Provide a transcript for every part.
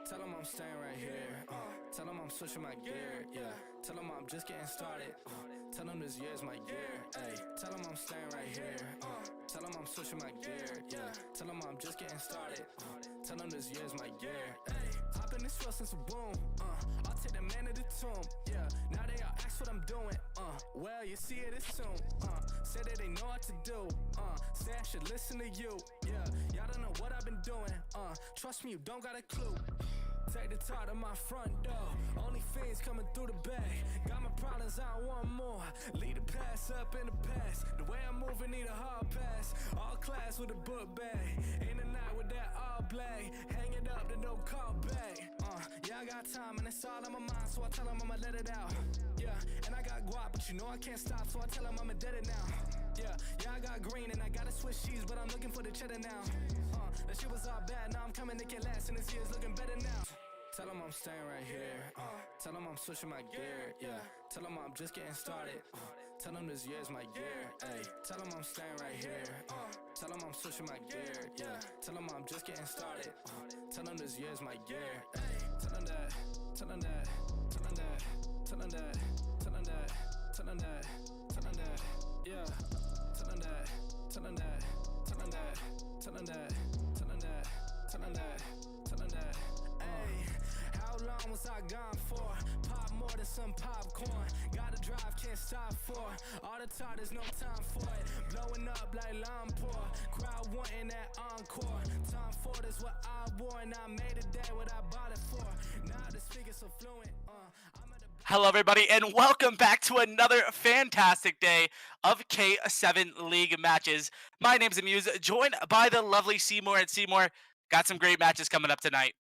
Tell them I'm staying right here. Tell them I'm switching my gear. Yeah. Tell them I'm just getting started. Tell them this year's my year. Ay. Tell them I'm staying right here. Tell them I'm switching my gear. Yeah. Tell them I'm just getting started. Tell them this year's my year. Ay. Hop in this truck since a boom. I'll take the man to the tomb. Yeah. Now they all ask what I'm doing. Well, you see it is soon. Say that they know what to do. Say I should listen to you. Yeah. Y'all don't know what I've been doing. Trust me, you don't got a clue. Take the top to my front door. Only fiends coming through the bag. Got my problems, I want more. Lead the past up in the past. The way I'm moving need a hard pass. All class with a book bag. In the night with that all black. Hang it up to no call back. Yeah, I got time and it's all on my mind, so I tell them I'ma let it out. Yeah, and I got guap, but you know I can't stop, so I tell them I'ma dead it now. Yeah, I got green and I gotta switch cheese, but I'm looking for the cheddar now. That shit was all bad, now I'm coming to get last, and this year's looking better now. Tell them I'm staying right here. Tell them I'm switching my gear. Yeah. Tell them I'm just getting started. Tell them this year's my year. Ay. Tell them I'm staying right here. Tell them I'm switching my gear. Yeah. Tell them I'm just getting started. Tell them this year's my year. Ay. Tell them that. Tell them that. Tell them that. Tell them that. Tell them that. Tell them that. Tell them that. Yeah. Tell them that. Tell them that. Tell them that. Tell them that. Tell them that. Tell them that. Tell them that. Ay. How long was I gone for? Pop more than some popcorn. Gotta drive, can't stop for. All the talk, there's no time for it. Blowing up like Lampor. Crowd wanting that encore. Tom Ford is what I wore, and I made a day what I bought it for. Now the speaker's so fluent. Hello, everybody, and welcome back to another fantastic day of K7 League matches. My name's Amuse, joined by the lovely Seymour, and Seymour got some great matches coming up tonight.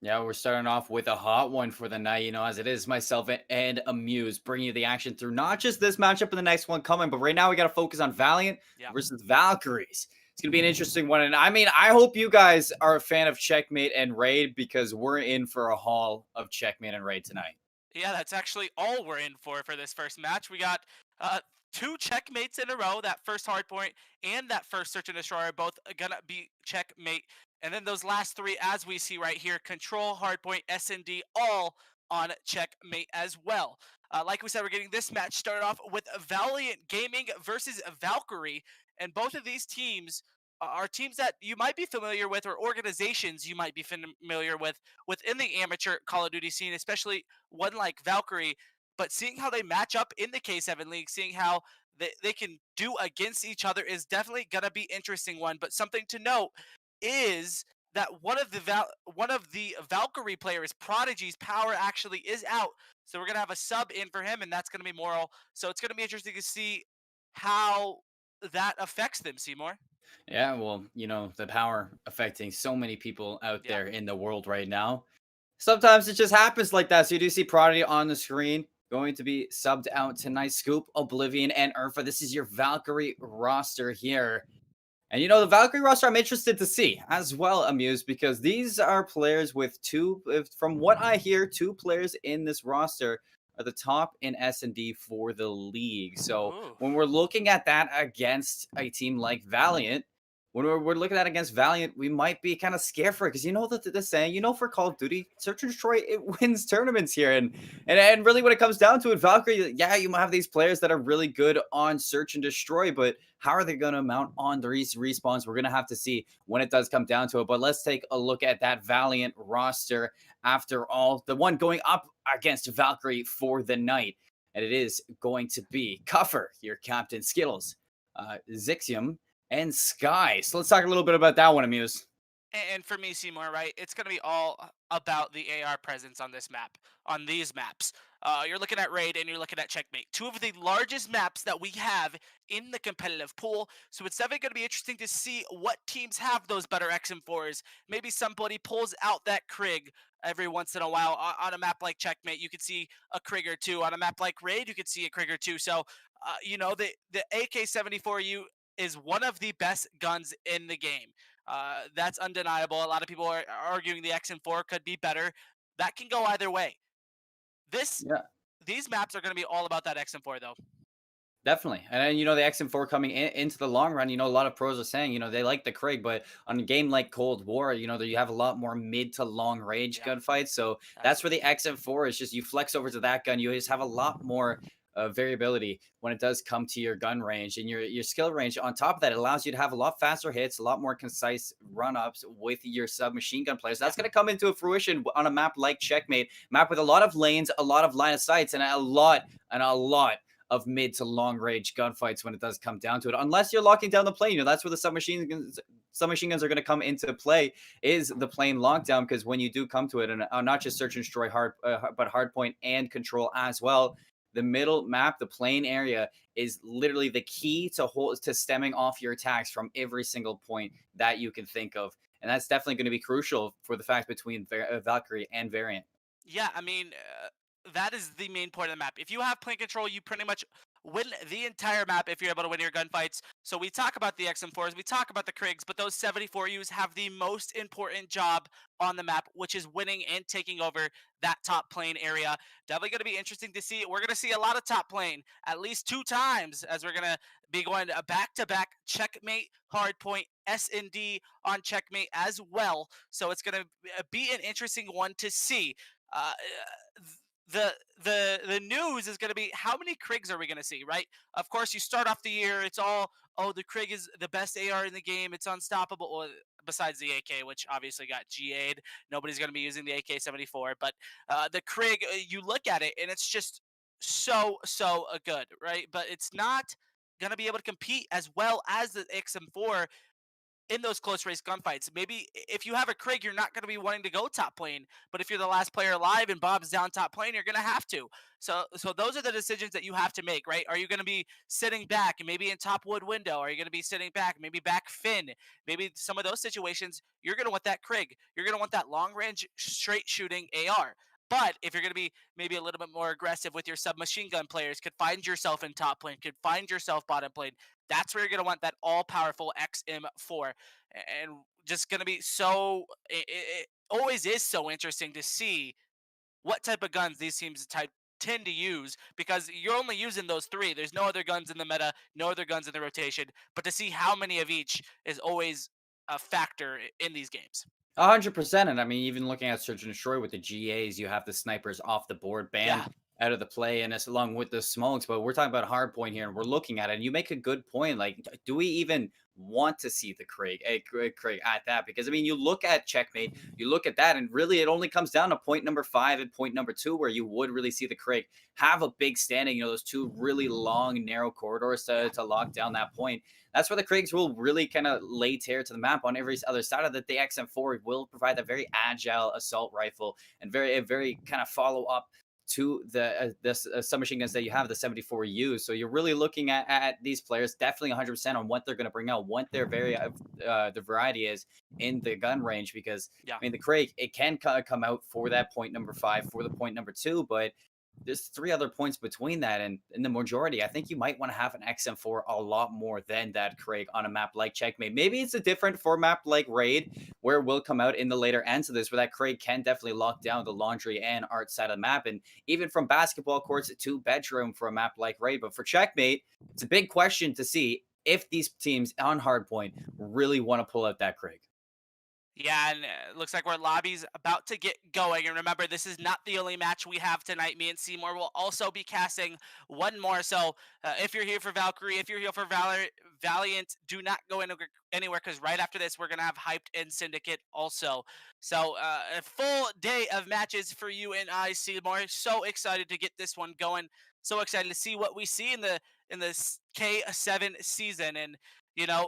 Yeah, we're starting off with a hot one for the night, as it is myself and Amuse bringing you the action through not just this matchup and the next one coming, but right now we got to focus on Valiant versus Valkyries. It's going to be an interesting one, and I hope you guys are a fan of Checkmate and Raid because we're in for a haul of Checkmate and Raid tonight. Yeah, that's actually all we're in for this first match. We got two checkmates in a row. That first hardpoint and that first search and destroy are both gonna be checkmate. And then those last three, as we see right here, control, hardpoint, S&D, all on checkmate as well. Like we said, we're getting this match started off with Valiant Gaming versus Valkyrie. And both of these teams are teams that you might be familiar with, or organizations you might be familiar with within the amateur Call of Duty scene, especially one like Valkyrie. But seeing how they match up in the K7 League, seeing how they can do against each other is definitely going to be interesting one. But something to note is that one of the Valkyrie players, Prodigy's power actually is out. So we're going to have a sub in for him, and that's going to be Moral. So it's going to be interesting to see how that affects them, Seymour. Yeah, well, the power affecting so many people out there in the world right now. Sometimes it just happens like that. So you do see Prodigy on the screen. Going to be subbed out tonight. Scoop, Oblivion, and Urfa. This is your Valkyrie roster here. And the Valkyrie roster I'm interested to see as well, Amuse, because these are players with from what I hear, two players in this roster are the top in S&D for the league. So when we're looking at that against a team like Valiant, when we're looking at against Valiant, we might be kind of scared for it because the saying, for Call of Duty, search and destroy, it wins tournaments here. And really when it comes down to it, Valkyrie, yeah, you might have these players that are really good on search and destroy, but how are they going to mount on the respawns? We're going to have to see when it does come down to it. But let's take a look at that Valiant roster after all. The one going up against Valkyrie for the night. And it is going to be Cuffer, your captain, Skittles, Zixium, and Sky. So let's talk a little bit about that one, Amuse. And for me, Seymour, right, it's going to be all about the AR presence on this map, on these maps. You're looking at Raid and you're looking at Checkmate, two of the largest maps that we have in the competitive pool. So it's definitely going to be interesting to see what teams have those better XM4s. Maybe somebody pulls out that Krig every once in a while. On a map like Checkmate, you could see a Krig or two. On a map like Raid, you could see a Krig or two. So, the AK-74U is one of the best guns in the game. That's undeniable. A lot of people are arguing the XM4 could be better. That can go either way. These maps are going to be all about that XM4, though. Definitely. And then, the XM4 coming into the long run, a lot of pros are saying, they like the Krieg, but on a game like Cold War, you have a lot more mid to long range Yeah, gunfights. So that's where the absolutely. XM4 is just you flex over to that gun. You just have a lot more variability when it does come to your gun range and your skill range. On top of that, it allows you to have a lot faster hits, a lot more concise run ups with your submachine gun players. Yeah. That's going to come into fruition on a map like Checkmate, map with a lot of lanes, a lot of line of sights, and a lot of mid to long range gunfights when it does come down to it. Unless you're locking down the plane, that's where the submachine guns are going to come into play. Is the plane lockdown? Because when you do come to it, and not just search and destroy but hardpoint and control as well. The middle map, the plane area, is literally the key to stemming off your attacks from every single point that you can think of, and that's definitely going to be crucial for the fact between Valkyrie and Variant. Yeah, I mean, that is the main point of the map. If you have plane control, you pretty much win the entire map if you're able to win your gunfights. So we talk about the XM4s, we talk about the Kriegs, but those 74Us have the most important job on the map, which is winning and taking over that top plane area. Definitely going to be interesting to see. We're going to see a lot of top plane at least 2 times as we're going to be going back-to-back Checkmate, Hardpoint, S&D on Checkmate as well. So it's going to be an interesting one to see. Uh, the news is going to be how many Kriegs are we going to see, right? Of course, you start off the year, it's all, oh, the Krieg is the best AR in the game, it's unstoppable. Well, besides the AK, which obviously got GA'd, nobody's going to be using the AK-74. But the Krieg, you look at it and it's just so good, right? But it's not going to be able to compete as well as the XM4 in those close race gunfights. Maybe if you have a Krieg, you're not going to be wanting to go top lane. But if you're the last player alive and Bob's down top lane, you're going to have to. So those are the decisions that you have to make, right? Are you going to be sitting back and maybe in top wood window? Are you going to be sitting back, maybe back Finn? Maybe some of those situations, you're going to want that Krieg. You're going to want that long range straight shooting AR. But if you're going to be maybe a little bit more aggressive with your submachine gun players, could find yourself in top lane, could find yourself bottom lane, that's where you're going to want that all powerful XM4. And just going to be it always is so interesting to see what type of guns these teams tend to use, because you're only using those three. There's no other guns in the meta, no other guns in the rotation. But to see how many of each is always a factor in these games. 100%. And I mean, even looking at Search and Destroy with the GAs, you have the snipers off the board Yeah, banned out of the play, and it's along with the smokes. But we're talking about hard point here, and we're looking at it. And you make a good point. Like, do we even want to see the Krieg at that? Because I mean, you look at Checkmate, you look at that, and really it only comes down to point number 5 and point number 2, where you would really see the Krieg have a big standing. Those two really long, narrow corridors to lock down that point. That's where the Kriegs will really kind of lay tear to the map. On every other side of it, the XM4 will provide a very agile assault rifle and very kind of follow up to the submachine guns that you have, the 74U. So you're really looking at these players definitely 100% on what they're going to bring out, what their the variety is in the gun range. Because yeah. I mean, the Krieg, it can come out for that point number 5, for the point number 2, but there's 3 other points between that, and in the majority, I think you might want to have an XM4 a lot more than that Krieg on a map like Checkmate. Maybe it's a different for map like Raid, where we'll come out in the later ends of this, where that Krieg can definitely lock down the laundry and art side of the map, and even from basketball courts to bedroom for a map like Raid. But for Checkmate, it's a big question to see if these teams on Hardpoint really want to pull out that Krieg. Yeah, and it looks like our lobby's about to get going. And remember, this is not the only match we have tonight. Me and Seymour will also be casting one more. So if you're here for Valkyrie, if you're here for Valiant, do not go anywhere, because right after this, we're going to have Hyped and Syndicate also. So a full day of matches for you and I, Seymour. So excited to get this one going. So excited to see what we see in the K7 season. And,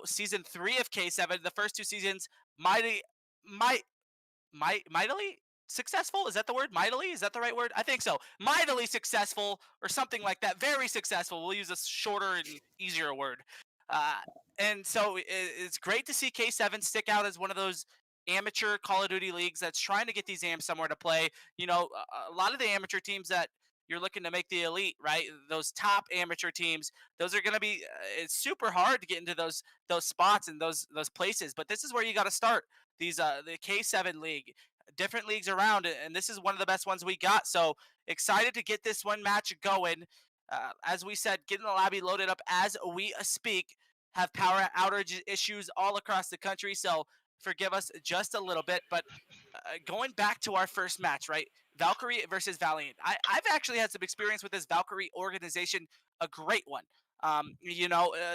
season 3 of K7, the first 2 seasons, mighty might mightily successful, is that the word? Mightily, is that the right word? I think so. Mightily successful, or something like that. Very successful. We'll use a shorter and easier word. uh and so it's great to see K7 stick out as one of those amateur Call of Duty leagues that's trying to get these AMs somewhere to play. A lot of the amateur teams that you're looking to make the elite, right? Those top amateur teams, those are going to be it's super hard to get into those spots and those places. But this is where you got to start. These the K7 league, different leagues around, and this is one of the best ones we got. So excited to get this one match going. As we said, getting the lobby loaded up as we speak. Have power outage issues all across the country, so forgive us just a little bit. But going back to our first match, right? Valkyrie versus Valiant. I've actually had some experience with this Valkyrie organization, a great one.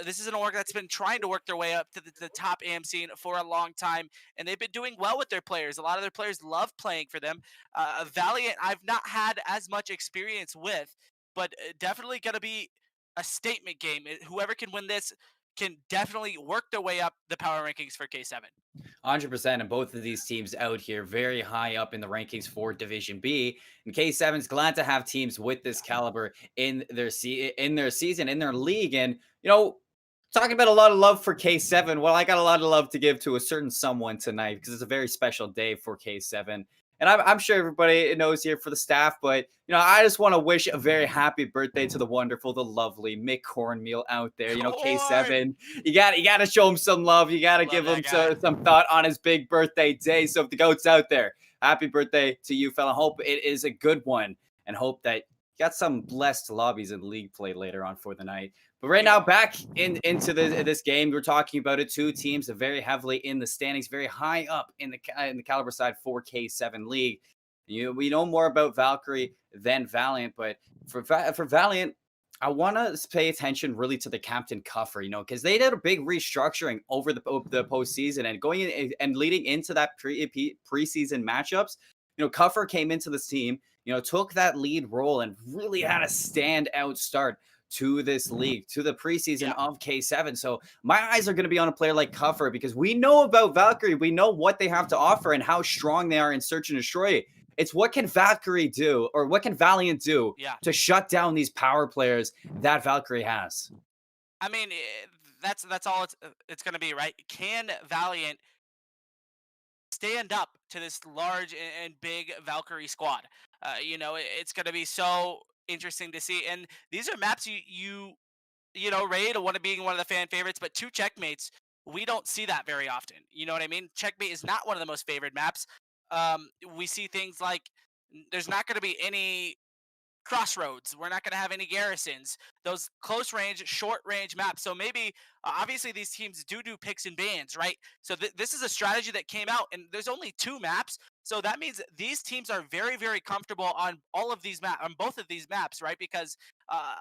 This is an org that's been trying to work their way up to the top AM scene for a long time, and they've been doing well with their players. A lot of their players love playing for them. Valiant, I've not had as much experience with, but definitely going to be a statement game. Whoever can win this can definitely work their way up the power rankings for K7. 100%, and both of these teams out here very high up in the rankings for Division B. And K7's glad to have teams with this caliber in their season, in their league. And talking about a lot of love for K7. Well, I got a lot of love to give to a certain someone tonight because it's a very special day for K7. And I'm sure everybody knows here for the staff, but I just want to wish a very happy birthday to the wonderful, the lovely Mick Cornmeal out there. K7, you got to show him some love. You got to give him some thought on his big birthday day. So if the goat's out there, happy birthday to you, fella. Hope it is a good one, and hope that you got some blessed lobbies in league play later on for the night. But right now, back into this game, we're talking about it. Two teams very heavily in the standings, very high up in the caliber side for K7 League. We know more about Valkyrie than Valiant, but for Valiant, I want to pay attention really to the captain Cuffer, because they did a big restructuring over the postseason and going in and leading into that preseason matchups. Cuffer came into this team, took that lead role and really had a standout start to this league, to the preseason of K7. So my eyes are going to be on a player like Cuffer because we know about Valkyrie. We know what they have to offer and how strong they are in search and destroy. It's what can Valkyrie do, or what can Valiant do to shut down these power players that Valkyrie has? I mean, that's all it's going to be, right? Can Valiant stand up to this large and big Valkyrie squad? It's going to be so interesting to see. And these are maps you Raid, one of being one of the fan favorites, but two Checkmates, we don't see that very often. You know what I mean? Checkmate is not one of the most favored maps. We see things like there's not going to be any crossroads. We're not going to have any garrisons. Those close range, short range maps. So maybe, obviously, these teams do picks and bans, right? So this is a strategy that came out, and there's only two maps. So that means these teams are very, very comfortable on all of these on both of these maps, right? Because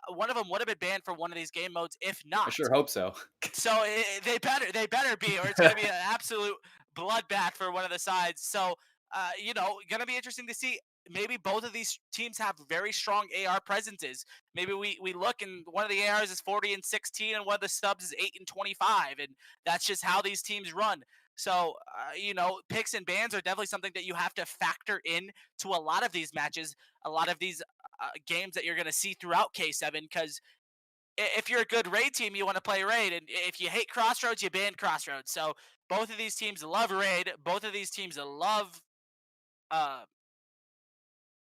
one of them would have been banned for one of these game modes, if not. I sure hope so. So they better be, or it's going to be an absolute bloodbath for one of the sides. So going to be interesting to see. Maybe both of these teams have very strong AR presences. Maybe we look and one of the ARs is 40 and 16 and one of the subs is 8 and 25. And that's just how these teams run. So, picks and bans are definitely something that you have to factor in to a lot of these matches, a lot of these games that you're going to see throughout K7. Because if you're a good Raid team, you want to play Raid. And if you hate Crossroads, you ban Crossroads. So both of these teams love Raid. Both of these teams love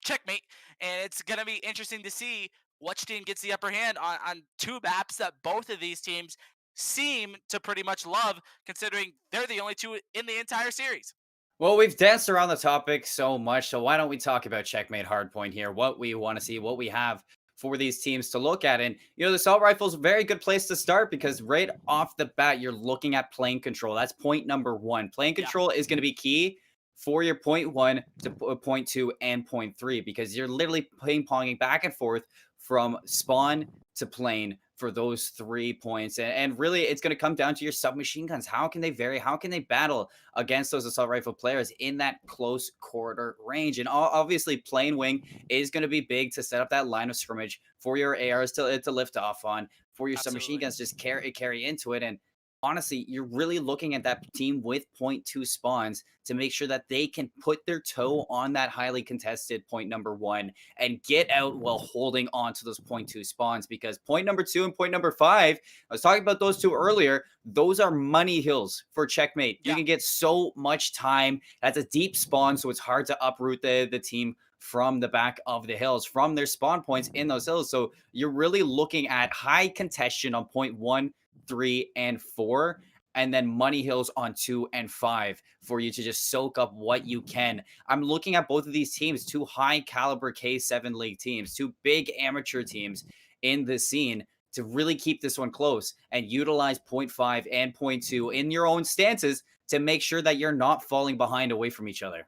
Checkmate, and it's going to be interesting to see which team gets the upper hand on two maps that both of these teams seem to pretty much love, considering they're the only two in the entire series. Well, we've danced around the topic so much, so why don't we talk about Checkmate Hardpoint here, what we want to see, what we have for these teams to look at. And, the assault rifle is a very good place to start because right off the bat, you're looking at plane control. That's point number one. Plane control is going to be key for your point 1 to point 2 and point 3 because you're literally ping-ponging back and forth from spawn to plane for those 3 points. And really, it's going to come down to your submachine guns. How can they vary? How can they battle against those assault rifle players in that close quarter range? And obviously, plane wing is going to be big to set up that line of scrimmage for your ARs to lift off on, for your submachine guns just carry into it. And honestly, you're really looking at that team with 0.2 spawns to make sure that they can put their toe on that highly contested point number 1 and get out while holding on to those 0.2 spawns, because point number 2 and point number 5, I was talking about those two earlier, those are money hills for Checkmate. You can get so much time. That's a deep spawn, so it's hard to uproot the team from the back of the hills, from their spawn points in those hills. So you're really looking at high contention on point 1, 3, and 4, and then money hills on 2 and 5 for you to just soak up what you can. I'm looking at both of these teams, two high caliber K7 league teams, two big amateur teams, in this scene to really keep this one close and utilize 0.5 and 0.2 in your own stances to make sure that you're not falling behind away from each other.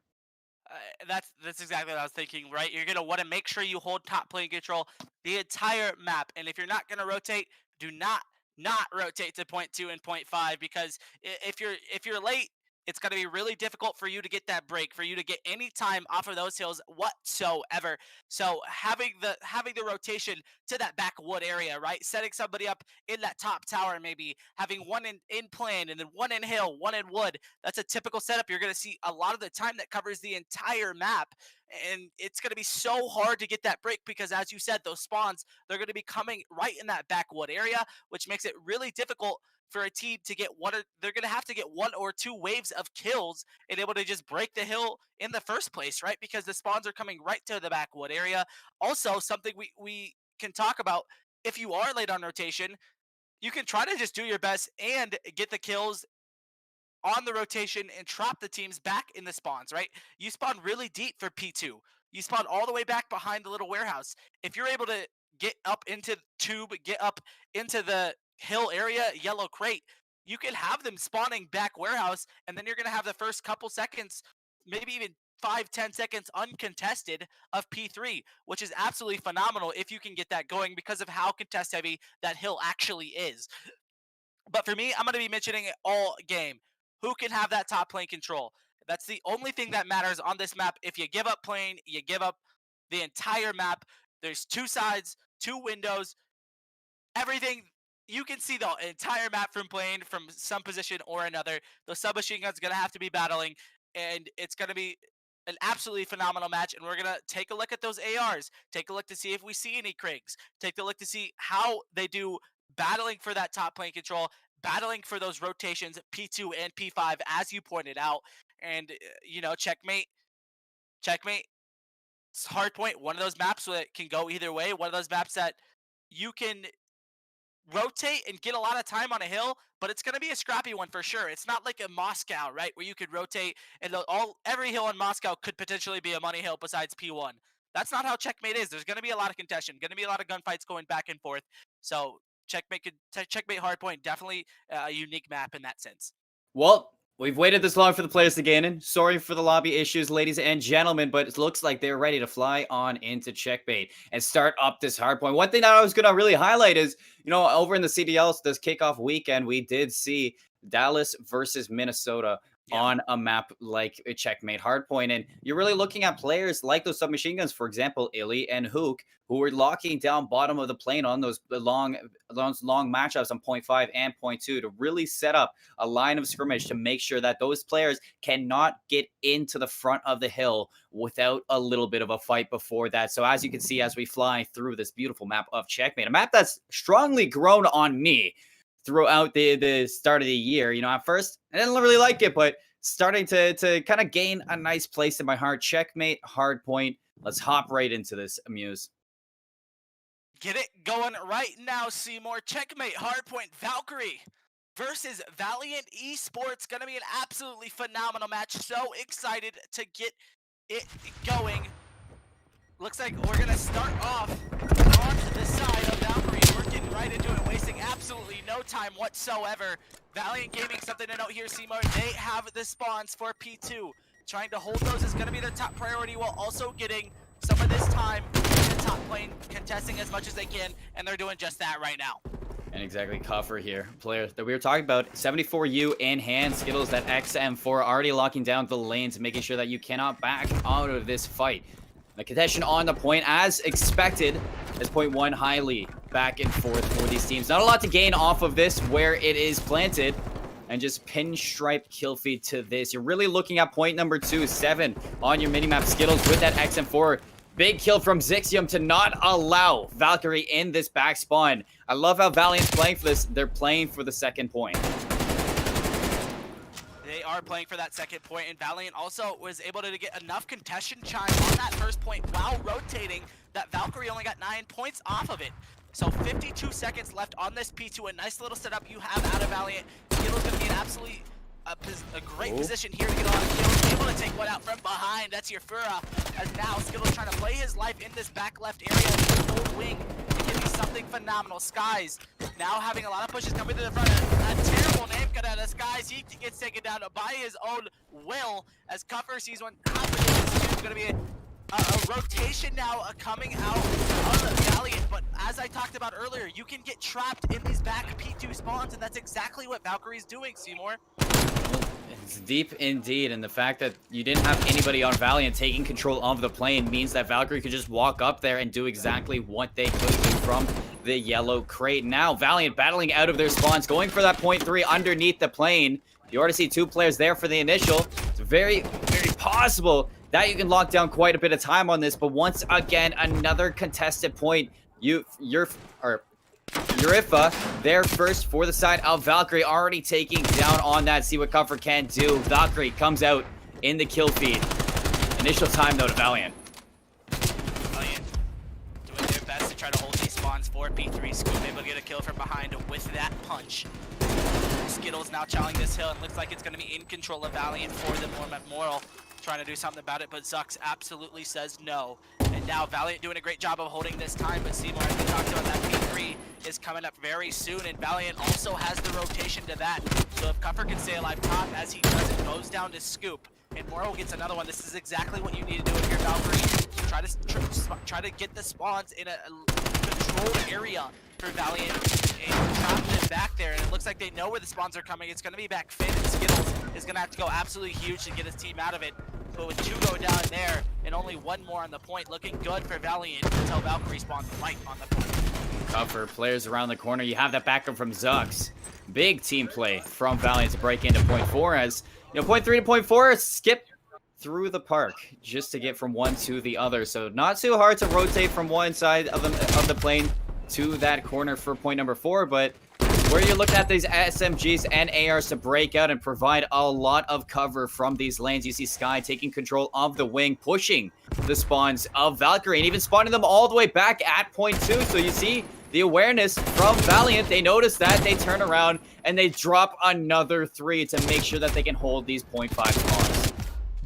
That's exactly what I was thinking, right? You're gonna want to make sure you hold top plane control the entire map, and if you're not gonna rotate, do not rotate to 0.2 and 0.5, because if you're late, it's gonna be really difficult for you to get that break, for you to get any time off of those hills whatsoever. So having the rotation to that backwood area, right? Setting somebody up in that top tower, maybe having one in plan and then one in hill, one in wood. That's a typical setup you're going to see a lot of the time that covers the entire map. And it's going to be so hard to get that break because, as you said, those spawns, they're going to be coming right in that backwood area, which makes it really difficult for a team to get they're going to have to get 1 or 2 waves of kills and able to just break the hill in the first place, right? Because the spawns are coming right to the backwood area. Also, something we can talk about, if you are late on rotation, you can try to just do your best and get the kills on the rotation and trap the teams back in the spawns, right? You spawn really deep for P2. You spawn all the way back behind the little warehouse. If you're able to get up into tube, get up into the hill area, yellow crate, you can have them spawning back warehouse, and then you're going to have the first couple seconds, maybe even 5-10 seconds uncontested of P3, which is absolutely phenomenal if you can get that going because of how contest heavy that hill actually is. But for me, I'm going to be mentioning it all game. Who can have that top plane control? That's the only thing that matters on this map. If you give up plane, you give up the entire map. There's 2 sides, 2 windows, everything. You can see the entire map from plane from some position or another. The submachine gun's going to have to be battling, and it's going to be an absolutely phenomenal match. And we're going to take a look at those ARs, take a look to see if we see any Kriegs, take a look to see how they do battling for that top plane control, battling for those rotations, P2 and P5, as you pointed out. And, you know, Checkmate, hardpoint, one of those maps that can go either way, one of those maps that you can rotate and get a lot of time on a hill, but it's going to be a scrappy one for sure. It's not like a Moscow, right, where you could rotate and every hill in Moscow could potentially be a money hill besides P1. That's not how Checkmate is. There's going to be a lot of contention, going to be a lot of gunfights going back and forth. So Checkmate hardpoint, definitely a unique map in that sense. Well, we've waited this long for the players to gain in. Sorry for the lobby issues, ladies and gentlemen, but it looks like they're ready to fly on into Checkmate and start up this hardpoint. One thing that I was going to really highlight is, you know, over in the CDLs, this kickoff weekend, we did see Dallas versus Minnesota on a map like a Checkmate hardpoint. And you're really looking at players like those submachine guns, for example, Illy and Hook, who were locking down bottom of the plane on those long matchups on 0.5 and 0.2 to really set up a line of scrimmage to make sure that those players cannot get into the front of the hill without a little bit of a fight before that. So as you can see, as we fly through this beautiful map of Checkmate, a map that's strongly grown on me throughout the start of the year. You know, at first, I didn't really like it, but starting to kind of gain a nice place in my heart. Checkmate, hardpoint. Let's hop right into this, Amuse. Get it going right now, Seymour. Checkmate, hardpoint, Valkyrie versus Valiant Esports. Going to be an absolutely phenomenal match. So excited to get it going. Looks like we're going to start off on the side of Valkyrie. We're getting right into it, wasting absolutely no time whatsoever. Valiant Gaming, something to note here, Seymour. They have the spawns for P2. Trying to hold those is going to be their top priority while also getting some of this time in the top lane, contesting as much as they can, and they're doing just that right now. And exactly, Cuffer here, player that we were talking about, 74U in hand, Skittles, that XM4 already locking down the lanes, making sure that you cannot back out of this fight. The contention on the point, as expected, as 0.1 highly back and forth for these teams. Not a lot to gain off of this where it is planted, and just pinstripe kill feed to this. You're really looking at point number 2, 7 on your minimap. Skittles with that XM4. Big kill from Zixium to not allow Valkyrie in this back spawn. I love how Valiant's playing for this. They're playing for the second point. They are playing for that second point, and Valiant also was able to get enough contestation chime on that first point while rotating that Valkyrie only got 9 points off of it. So 52 seconds left on this P2. A nice little setup you have out of Valiant. Skittle's going to be an absolutely a great position here to get a lot of kills. Able to take one out from behind. That's your Fura. As now Skittle's trying to play his life in this back left area. Full wing to get these something phenomenal. Skies now having a lot of pushes coming to the front. A terrible name cut out of Skies. He gets taken down by his own will as Cuffer sees one happening. This is going to be a rotation now coming out of the Valiant, but as I talked about earlier, you can get trapped in these back P2 spawns, and that's exactly what Valkyrie's doing, Seymour. It's deep indeed, and the fact that you didn't have anybody on Valiant taking control of the plane means that Valkyrie could just walk up there and do exactly what they could do from the yellow crate. Now, Valiant battling out of their spawns, going for that point 3 underneath the plane. You already see 2 players there for the initial. It's very, very possible that you can lock down quite a bit of time on this, but once again, another contested point. Urifa there first for the side of Valkyrie, already taking down on that. See what Cuffer can do. Valkyrie comes out in the kill feed. Initial time though to Valiant. Valiant doing their best to try to hold these spawns for P3. Scoop able to get a kill from behind with that punch. Skittles now challenging this hill, and looks like it's going to be in control of Valiant for the Moral. Trying to do something about it, but Zux absolutely says no. And now Valiant doing a great job of holding this time, but Seymour, as we talked about, that P3 is coming up very soon, and Valiant also has the rotation to that. So if Cuffer can stay alive top, as he does, it goes down to Scoop, and Moral gets another one. This is exactly what you need to do if you're Valkyrie. Try to get the spawns in a controlled area for Valiant and trap them back there, and it looks like they know where the spawns are coming. It's going to be back Finn, and Skittles is going to have to go absolutely huge to get his team out of it. But with 2 going down there and only 1 more on the point, looking good for Valiant until Valkyrie spawns right on the point. Cover players around the corner. You have that backup from Zux. Big team play from Valiant to break into point 4, as you know, point 3 to point 4 skip through the park just to get from one to the other. So not too hard to rotate from one side of the plane to that corner for point number 4, but where you're looking at these SMGs and ARs to break out and provide a lot of cover from these lanes. You see Sky taking control of the wing, pushing the spawns of Valkyrie, and even spawning them all the way back at point 2. So you see the awareness from Valiant. They notice that, they turn around, and they drop another 3 to make sure that they can hold these point 5 spawns.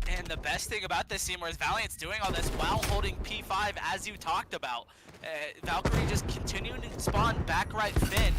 And the best thing about this, Seymour, is Valiant's doing all this while holding P5, as you talked about. Valkyrie just continuing to spawn back right Finn.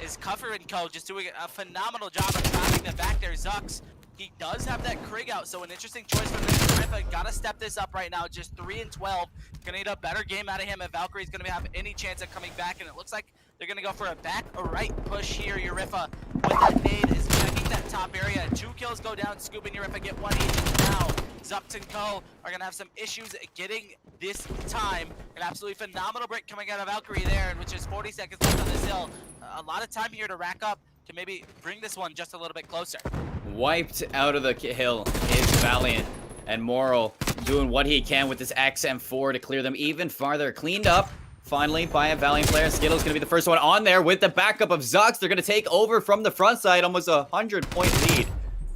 Is Cuffer and co just doing a phenomenal job of trapping them back there. Zux, he does have that Krig out, so an interesting choice from this Rifa. Gotta step this up right now, just 3 and 12. Gonna need a better game out of him if Valkyrie's gonna have any chance of coming back, and it looks like they're gonna go for a back or right push here. Urifa with that nade is checking that top area. 2 kills go down, Scoop and Urifa get 1 each. Now Zux and co are gonna have some issues getting this time. An absolutely phenomenal break coming out of Valkyrie there, which is 40 seconds left on this hill. A lot of time here to rack up to maybe bring this one just a little bit closer. Wiped out of the hill is Valiant, and Moral doing what he can with this XM4 to clear them even farther. Cleaned up finally by a Valiant player. Skittle's going to be the first one on there with the backup of Zux. They're going to take over from the front side, almost a 100-point lead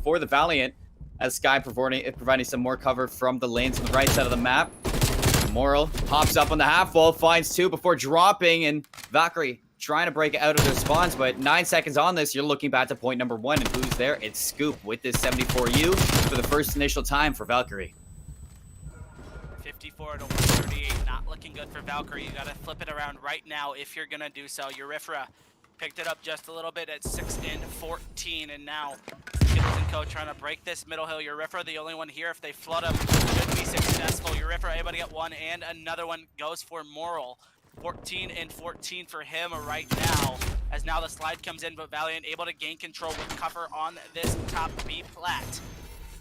for the Valiant, as Sky providing some more cover from the lanes on the right side of the map. Moral hops up on the half wall, finds 2 before dropping, and Valkyrie trying to break out of their spawns, but 9 seconds on this, you're looking back to point number 1, and who's there? It's Scoop with this 74U for the first initial time for Valkyrie. 54 to 138, not looking good for Valkyrie. You gotta flip it around right now if you're gonna do so. Urifa picked it up just a little bit at 6 and 14, and now Skittles and co trying to break this middle hill. Urifa, the only one here. If they flood him, should be successful. Urifa able to get 1, and another one goes for Moral. 14 and 14 for him right now, as now the slide comes in, but Valiant able to gain control with Cuffer on this top B plat.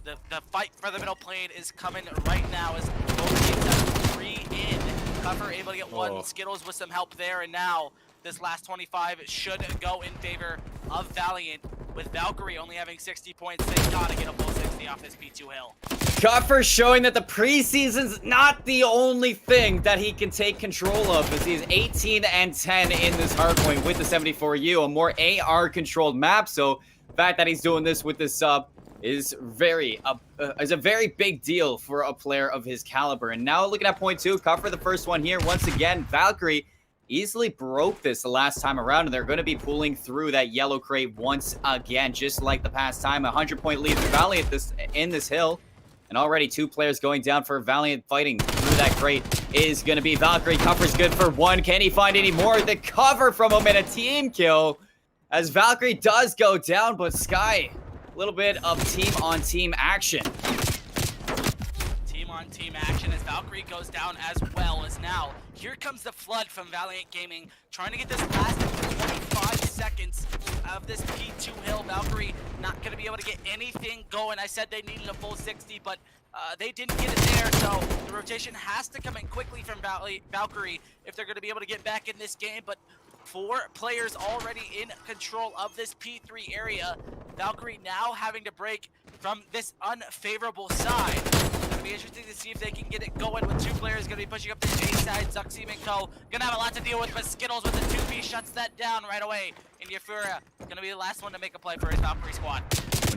The fight for the middle plane is coming right now as both teams have 3 in. Cuffer able to get 1, Skittles with some help there, and now this last 25 should go in favor of Valiant, with Valkyrie only having 60 points. They gotta get a full 60 off this P2 hill. Cuffer showing that the preseason's not the only thing that he can take control of, as he's 18 and 10 in this hardpoint with the 74U, a more AR controlled map. So the fact that he's doing this with this sub is a very big deal for a player of his caliber. And now looking at point 2, Cuffer the first one here. Once again, Valkyrie easily broke this the last time around, and they're going to be pulling through that yellow crate once again, just like the past time. 100-point lead for Valiant in this hill, and already 2 players going down for Valiant, fighting through that crate is going to be Valkyrie. Cover's good for one. Can he find any more? The cover from him and a team kill as Valkyrie does go down, but Sky, a little bit of team-on-team action. Team action as Valkyrie goes down as well as now. Here comes the flood from Valiant Gaming, trying to get this last 25 seconds of this P2 hill. Valkyrie not going to be able to get anything going. I said they needed a full 60, but they didn't get it there, so the rotation has to come in quickly from Valkyrie if they're going to be able to get back in this game. But 4 players already in control of this P3 area. Valkyrie now having to break from this unfavorable side. It's going to be interesting to see if they can get it going with 2 players going to be pushing up the J side. Zuxiem and Co. Going to have a lot to deal with, but Skittles with the 2P shuts that down right away. And Yafura going to be the last one to make a play for his Valkyrie squad.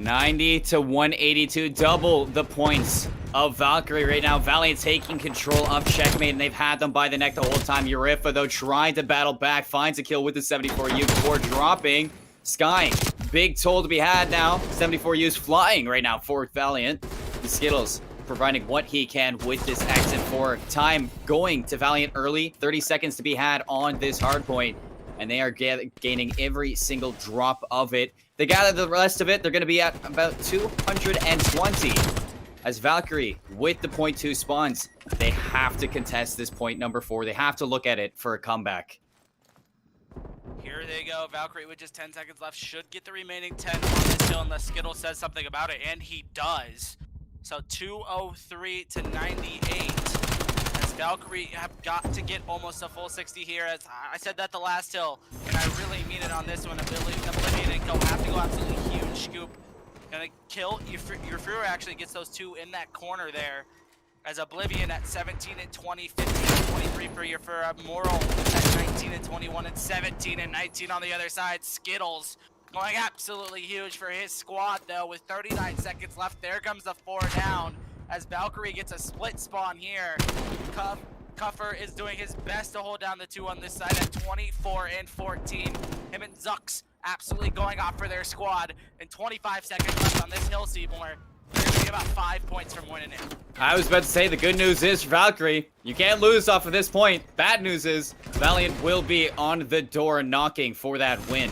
90 to 182, double the points of Valkyrie right now. Valiant taking control of Checkmate, and they've had them by the neck the whole time. Urifa, though, trying to battle back, finds a kill with the 74U before dropping. Sky, big toll to be had now. 74U's flying right now for Valiant. The Skittles providing what he can with this exit for time going to Valiant early. 30 seconds to be had on this hard point, and they are gaining every single drop of it. They gather the rest of it. They're going to be at about 220. As Valkyrie with the point 2 spawns, they have to contest this point number 4. They have to look at it for a comeback. Here they go. Valkyrie with just 10 seconds left should get the remaining 10 on this hill unless Skittle says something about it, and he does. So 203 to 98. As Valkyrie have got to get almost a full 60 here. As I said that the last hill, and I really mean it on this one. Oblivion and Co have to go absolutely huge scoop. Gonna kill Yafura actually gets those 2 in that corner there. As Oblivion at 17 and 20, 15 and 23 for Yafura. Moral at 19 and 21 and 17 and 19 on the other side. Skittles going absolutely huge for his squad though with 39 seconds left. There comes the 4 down as Valkyrie gets a split spawn here. Cuffer is doing his best to hold down the 2 on this side at 24 and 14. Him and Zux absolutely going off for their squad. And 25 seconds left on this hill, Seymour. They're going to be about 5 points from winning it. I was about to say, the good news is for Valkyrie, you can't lose off of this point. Bad news is Valiant will be on the door knocking for that win.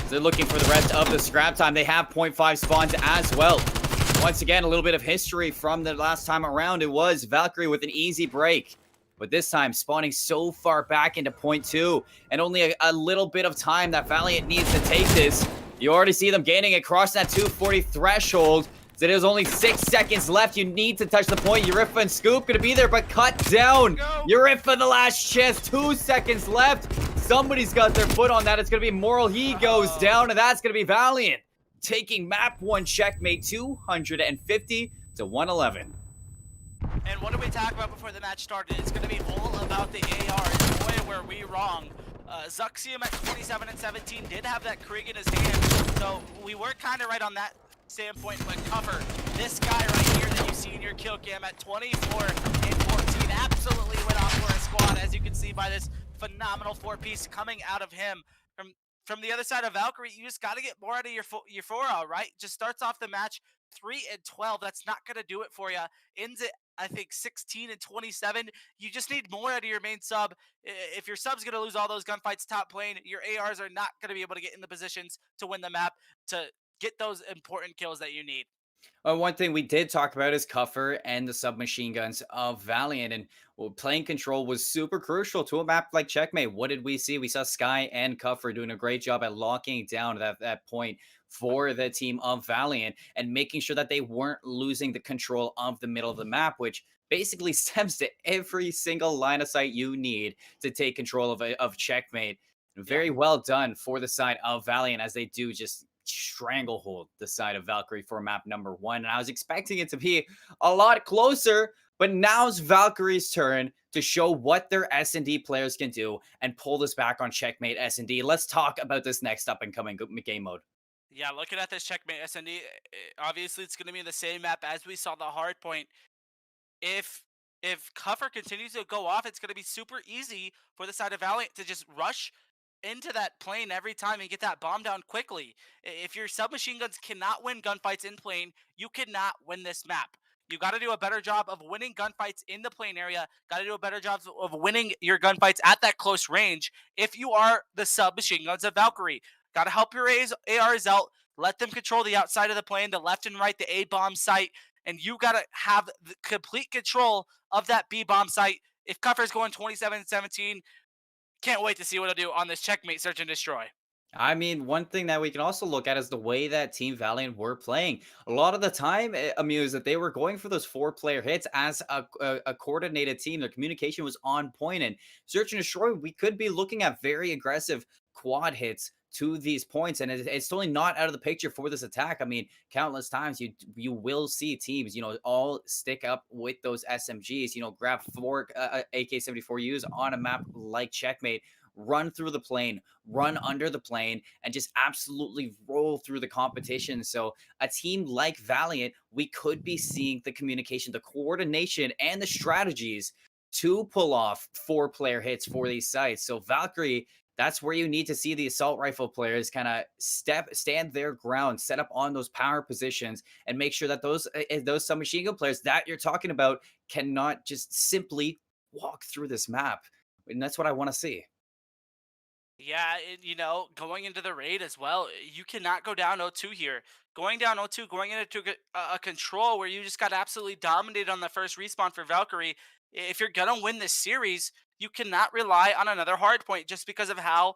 They're looking for the rest of the scrap time. They have 0.5 spawns as well. Once again, a little bit of history from the last time around. It was Valkyrie with an easy break. But this time, spawning so far back into point 2, and only a little bit of time that Valiant needs to take this. You already see them gaining across that 240 threshold. So there's only 6 seconds left. You need to touch the point. Urifa and Scoop gonna be there, but cut down. Urifa, the last chance. 2 seconds left. Somebody's got their foot on that. It's gonna be Moral. He goes down, and that's gonna be Valiant taking map 1 checkmate, 250 to 111. And what did we talk about before the match started? It's going to be all about the AR. Boy, were we wrong. Zuxiem at 27 and 17 did have that Krieg in his hand, so we were kind of right on that standpoint. But Cover, this guy right here that you see in your kill cam at 24 and 14 absolutely went off for a squad, as you can see by this phenomenal 4-piece coming out of him. From the other side of Valkyrie, you just got to get more out of your 4-0, right? Just starts off the match 3 and 12. That's not going to do it for you. Ends it, I think, 16 and 27. You just need more out of your main sub. If your sub's going to lose all those gunfights top lane, your ARs are not going to be able to get in the positions to win the map to get those important kills that you need. One thing we did talk about is Cuffer and the submachine guns of Valiant, and playing control was super crucial to a map like Checkmate. What did we see? We saw Sky and Cuffer doing a great job at locking down that point for the team of Valiant and making sure that they weren't losing the control of the middle of the map, which basically stems to every single line of sight you need to take control of Checkmate. Very well done for the side of Valiant, as they do just stranglehold the side of Valkyrie for map number 1. And I was expecting it to be a lot closer, but now's Valkyrie's turn to show what their S&D players can do and pull this back on Checkmate S&D. Let's talk about this next up and coming game mode. Yeah, looking at this Checkmate S&D, obviously it's going to be the same map as we saw the hard point. If Cover continues to go off, it's going to be super easy for the side of Valiant to just rush into that plane every time and get that bomb down quickly. If your submachine guns cannot win gunfights in plane, you cannot win this map. You got to do a better job of winning gunfights in the plane area. Got to do a better job of winning your gunfights at that close range if you are the submachine guns of Valkyrie. Got to help your ARs out. Let them control the outside of the plane, the left and right, the A-bomb site, and you got to have the complete control of that B-bomb site. If Cuffer's going 27-17, can't wait to see what he'll do on this Checkmate Search and Destroy. I mean, one thing that we can also look at is the way that Team Valiant were playing. A lot of the time, Amuse, that they were going for those 4-player hits as a coordinated team. Their communication was on point. And Search and Destroy, we could be looking at very aggressive quad hits to these points, and it's totally not out of the picture for this attack. I mean, countless times you will see teams, all stick up with those SMGs, grab 4 AK-74Us on a map like Checkmate, run through the plane, run under the plane, and just absolutely roll through the competition. So a team like Valiant, we could be seeing the communication, the coordination, and the strategies to pull off 4-player hits for these sites. So Valkyrie, that's where you need to see the assault rifle players kind of stand their ground, set up on those power positions, and make sure that those submachine gun players that you're talking about cannot just simply walk through this map. And that's what I want to see. Yeah, going into the raid as well, you cannot go down 0-2 here. Going down 0-2, going into a control where you just got absolutely dominated on the first respawn for Valkyrie. If you're going to win this series, you cannot rely on another hardpoint just because of how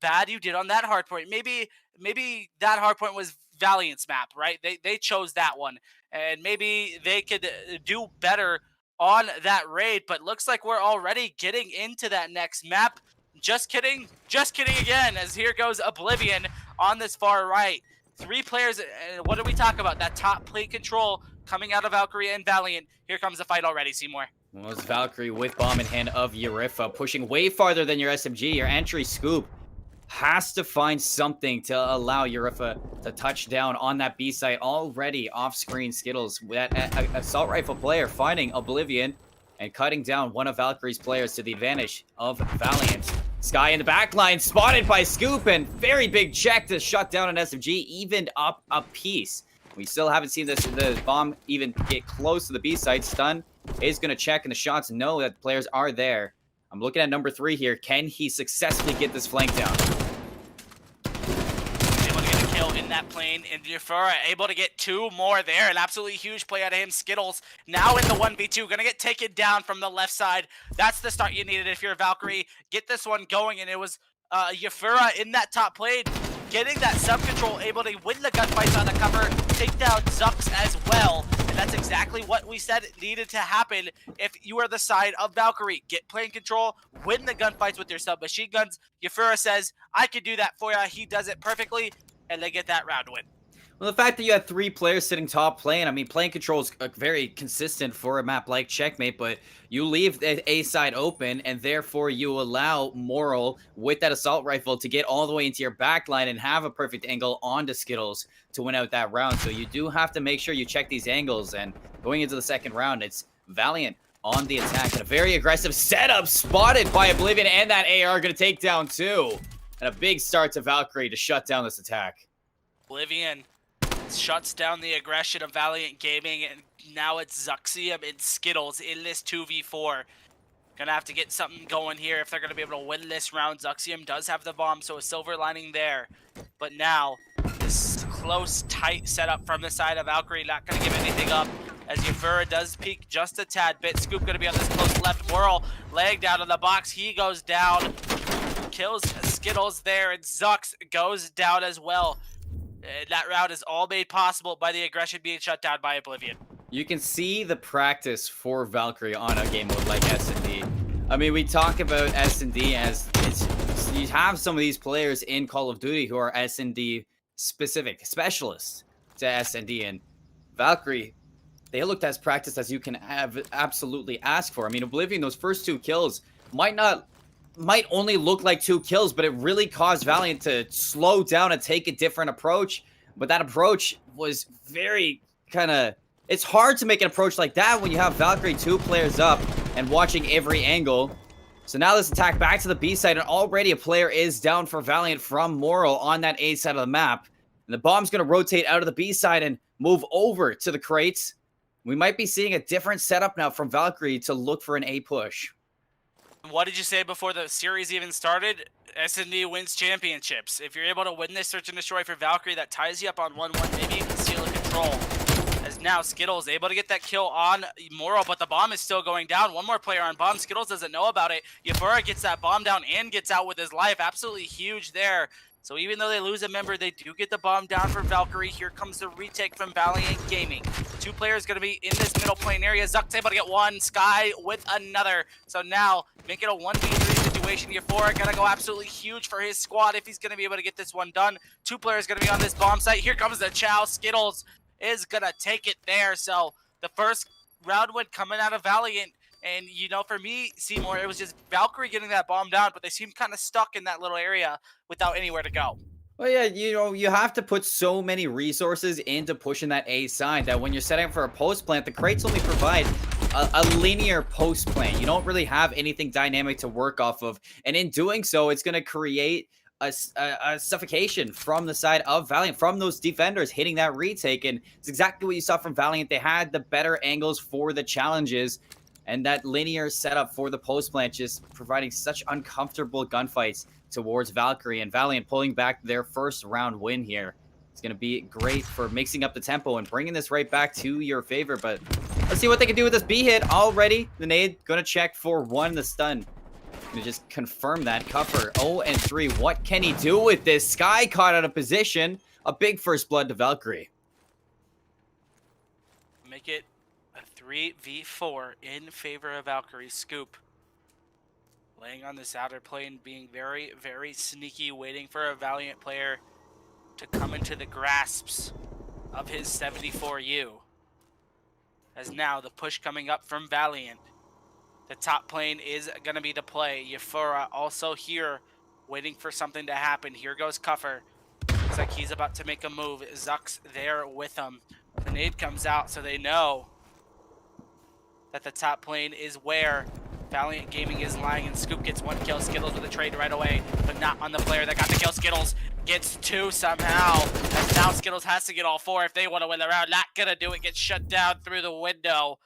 bad you did on that hardpoint. Maybe that hardpoint was Valiant's map, right? They chose that one, and maybe they could do better on that raid, but looks like we're already getting into that next map. Just kidding again, as here goes Oblivion on this far right. 3 players, what did we talk about? That top plate control coming out of Valkyrie and Valiant. Here comes the fight already, Seymour. Well, it's Valkyrie with bomb in hand of Yurifa, pushing way farther than your SMG. Your entry scoop has to find something to allow Yurifa to touch down on that B site. Already off-screen Skittles, that assault rifle player finding Oblivion and cutting down one of Valkyrie's players to the advantage of Valiant. Sky in the back line, spotted by Scoop, and very big check to shut down an SMG, evened up a piece. We still haven't seen the bomb even get close to the B site. Stun is going to check, and the shots know that the players are there. I'm looking at number 3 here. Can he successfully get this flank down? Able to get a kill in that plane, and Jafura able to get 2 more there. An absolutely huge play out of him. Skittles now in the 1v2, gonna get taken down from the left side. That's the start you needed if you're a Valkyrie. Get this one going, and it was Jafura in that top plane, getting that sub-control, able to win the gunfights on the cover, take down Zux as well. And that's exactly what we said needed to happen if you are the side of Valkyrie. Get plane control, win the gunfights with your submachine guns. Jafura says, I could do that for you. He does it perfectly, and they get that round win. Well, the fact that you had 3 players sitting top plane, I mean, plane control is very consistent for a map like Checkmate, but you leave the A side open, and therefore you allow Moral with that assault rifle to get all the way into your back line and have a perfect angle onto Skittles to win out that round. So you do have to make sure you check these angles, and going into the second round, it's Valiant on the attack, and a very aggressive setup spotted by Oblivion, and that AR going to take down 2. And a big start to Valkyrie to shut down this attack. Oblivion shuts down the aggression of Valiant Gaming, and now it's Zuxium and Skittles in this 2v4. Gonna have to get something going here if they're gonna be able to win this round. Zuxium does have the bomb, so a silver lining there. But now, this close, tight setup from the side of Valkyrie, not gonna give anything up, as Jafura does peek just a tad bit. Scoop gonna be on this close left. Whirl, leg down in the box, he goes down. Kills Skittles there, and Zux goes down as well. That round is all made possible by the aggression being shut down by Oblivion. You can see the practice for Valkyrie on a game mode like S&D. I mean, we talk about S&D as you have some of these players in Call of Duty who are S&D specific, specialists to S&D, and Valkyrie, they looked as practiced as you can absolutely ask for. I mean, Oblivion, those first 2 kills might only look like 2 kills, but it really caused Valiant to slow down and take a different approach. But that approach was very it's hard to make an approach like that when you have Valkyrie 2 players up and watching every angle. So now this attack back to the B side, and already a player is down for Valiant from Moral on that A side of the map. And the bomb's going to rotate out of the B side and move over to the crates. we might be seeing a different setup now from Valkyrie to look for an A push. What did you say before the series even started? S&D wins championships. If you're able to win this search and destroy for Valkyrie, that ties you up on 1-1, maybe even steal control. As now Skittles able to get that kill on Moro, but the bomb is still going down. One more player on bomb. Skittles doesn't know about it. Yafura gets that bomb down and gets out with his life. Absolutely huge there. So even though they lose a member, they do get the bomb down for Valkyrie. Here comes the retake from Valiant Gaming. 2 players going to be in this middle plane area. Zuck's able to get one. Sky with another. So now make it a 1v3 situation. Yafura going to go absolutely huge for his squad if he's going to be able to get this one done. 2 players going to be on this bomb site. Here comes the Chow. Skittles is going to take it there. So the first round win coming out of Valiant. And, you know, for me, Seymour, it was just Valkyrie getting that bomb down, but they seemed kind of stuck in that little area without anywhere to go. Well, yeah, you know, you have to put so many resources into pushing that A side that when you're setting up for a post plant, the crates only provide a linear post plant. You don't really have anything dynamic to work off of. And in doing so, it's going to create a suffocation from the side of Valiant, from those defenders hitting that retake. And it's exactly what you saw from Valiant. They had the better angles for the challenges. And that linear setup for the post plant just providing such uncomfortable gunfights towards Valkyrie, and Valiant pulling back their first round win here. It's going to be great for mixing up the tempo and bringing this right back to your favor. But let's see what they can do with this B hit already. The nade going to check for 1, the stun. Going to just confirm that. Cuffer 0-3. What can he do with this? Sky caught out of position. A big first blood to Valkyrie. Make it 3v4 in favor of Valkyrie. Scoop laying on this outer plane, being very, very sneaky, waiting for a Valiant player to come into the grasps of his 74U. As now the push coming up from Valiant. The top plane is going to be the play. Yafura also here, waiting for something to happen. Here goes Cuffer. Looks like he's about to make a move. Zuck's there with him. The nade comes out, so they know that the top plane is where Valiant Gaming is lying, and Scoop gets 1 kill. Skittles with a trade right away, but not on the player that got the kill. Skittles gets 2 somehow, and now Skittles has to get all 4 if they want to win the round. Not gonna do it, gets shut down through the window.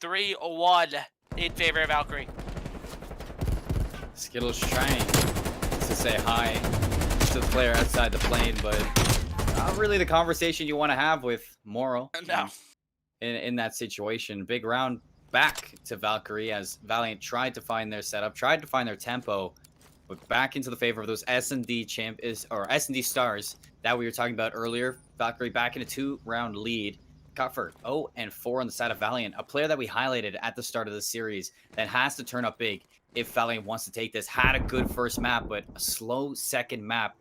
3-1 in favor of Valkyrie. Skittles trying to say hi to the player outside the plane, but not really the conversation you want to have with Moro. No. In that situation. Big round back to Valkyrie as Valiant tried to find their setup, tried to find their tempo, but back into the favor of those S&D S&D stars that we were talking about earlier. Valkyrie back in a 2-round lead. Cuffer 0-4 on the side of Valiant, a player that we highlighted at the start of the series that has to turn up big if Valiant wants to take this. Had a good first map, but a slow second map.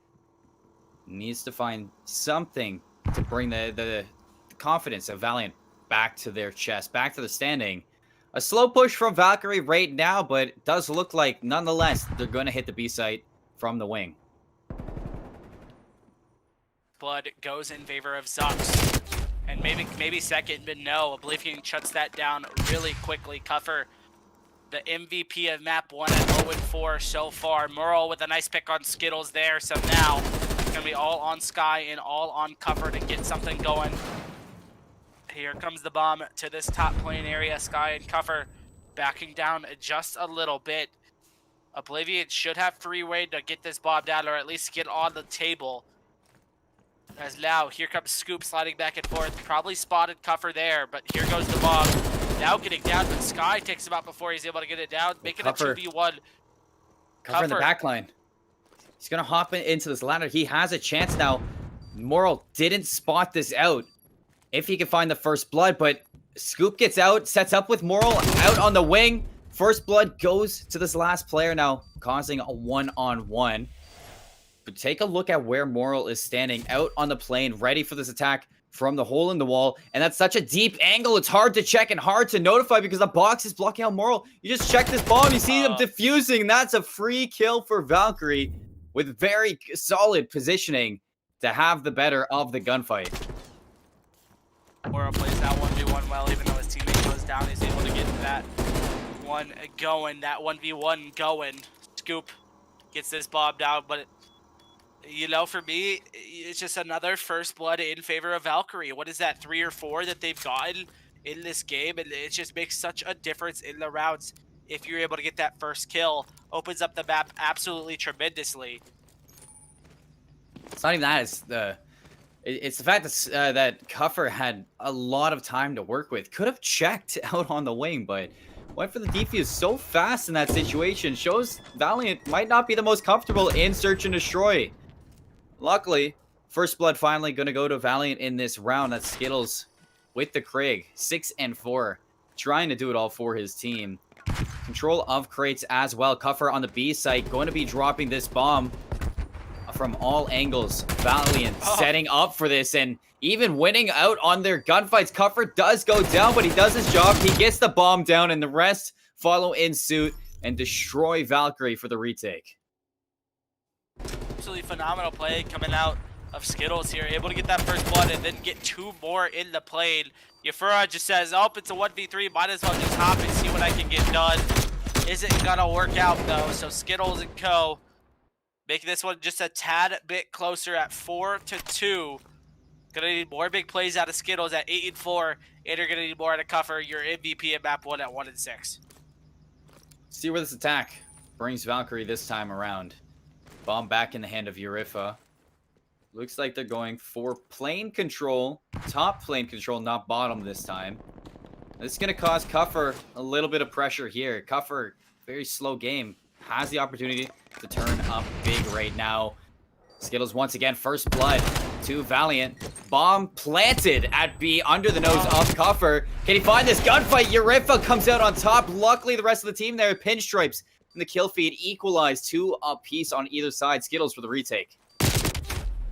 Needs to find something to bring the confidence of Valiant back to their chest, back to the standing. A slow push from Valkyrie right now, but it does look like, nonetheless, they're going to hit the B site from the wing. Blood goes in favor of Zucks. And maybe second, but no. Oblivion shuts that down really quickly. Cuffer, the MVP of map 1 at 0-4 so far. Murrow with a nice pick on Skittles there. So now it's going to be all on Sky and all on Cuffer to get something going. Here comes the bomb to this top plane area. Sky and Cuffer backing down just a little bit. Oblivion should have free way to get this bomb down, or at least get on the table. As now, here comes Scoop sliding back and forth. Probably spotted Cuffer there, but here goes the bomb. Now getting down, but Sky takes him out before he's able to get it down, making it 2v1. Cuffer in the back line. He's going to hop into this ladder. He has a chance now. Moral didn't spot this out. If he can find the first blood, but Scoop gets out, sets up with Moral out on the wing. First blood goes to this last player now, causing a 1-on-1. But take a look at where Moral is standing out on the plane, ready for this attack from the hole in the wall. And that's such a deep angle. It's hard to check and hard to notify because the box is blocking out Moral. You just check this bomb, you see them diffusing. And that's a free kill for Valkyrie with very solid positioning to have the better of the gunfight. Moral plays that 1v1 well, even though his teammate goes down, he's able to get that one going, that 1v1 going. Scoop gets this bomb down, but you know, for me, it's just another first blood in favor of Valkyrie. What is that, 3 or 4 that they've gotten in this game, and it just makes such a difference in the rounds if you're able to get that first kill. Opens up the map absolutely tremendously. It's not even that. It's the fact that that Cuffer had a lot of time to work with. Could have checked out on the wing, but went for the defuse so fast in that situation. Shows Valiant might not be the most comfortable in search and destroy. Luckily, first blood finally going to go to Valiant in this round. That's Skittles with the Krieg, 6 and 4, trying to do it all for his team. Control of crates as well. Cuffer on the B site, going to be dropping this bomb from all angles. Valiant setting up for this and even winning out on their gunfights. Cuffer does go down, but he does his job. He gets the bomb down, and the rest follow in suit and destroy Valkyrie for the retake. Absolutely phenomenal play coming out of Skittles here, able to get that first blood and then get 2 more in the plane. Yafura just says, oh, it's a 1v3, might as well just hop and see what I can get done. Isn't gonna work out though, so Skittles and co making this one just a tad bit closer at 4-2. Gonna need more big plays out of Skittles at 8 and 4, and you're gonna need more out of Cuffer, your MVP at map 1 at 1 and 6. See where this attack brings Valkyrie this time around. Bomb back in the hand of Urifa. Looks like they're going for plane control. Top plane control, not bottom this time. This is going to cause Cuffer a little bit of pressure here. Cuffer, very slow game. Has the opportunity to turn up big right now. Skittles once again, first blood to Valiant. Bomb planted at B under the nose of Cuffer. Can he find this gunfight? Urifa comes out on top. Luckily, the rest of the team there, pinstripes in the kill feed, equalized 2 apiece on either side. Skittles for the retake.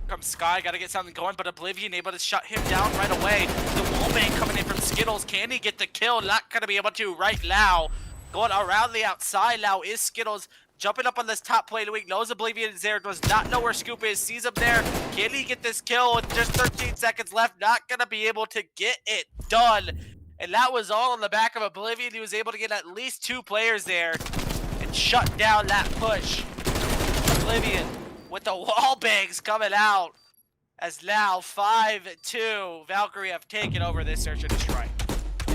Comes Sky, gotta get something going, but Oblivion able to shut him down right away. The wallbang coming in from Skittles. Can he get the kill? Not gonna be able to right now. Going around the outside now is Skittles. Jumping up on this top plane wing, knows Oblivion is there, does not know where Scoop is, sees him there. Can he get this kill with just 13 seconds left? Not gonna be able to get it done. And that was all on the back of Oblivion. He was able to get at least 2 players there and shut down that push. Oblivion with the wall bangs coming out as now 5-2. Valkyrie have taken over this search and destroy.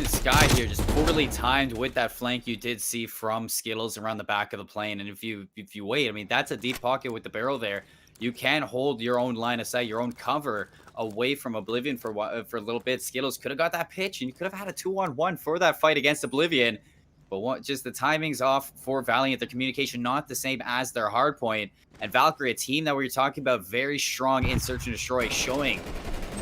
Sky here just poorly timed with that flank you did see from Skittles around the back of the plane. And if you wait, I mean, that's a deep pocket with the barrel there. You can hold your own line of sight, your own cover away from Oblivion for a little bit. Skittles could have got that pitch, and you could have had a 2-on-1 for that fight against Oblivion. But just the timing's off for Valiant. Their communication not the same as their hardpoint. And Valkyrie, a team that we were talking about, very strong in search and destroy, showing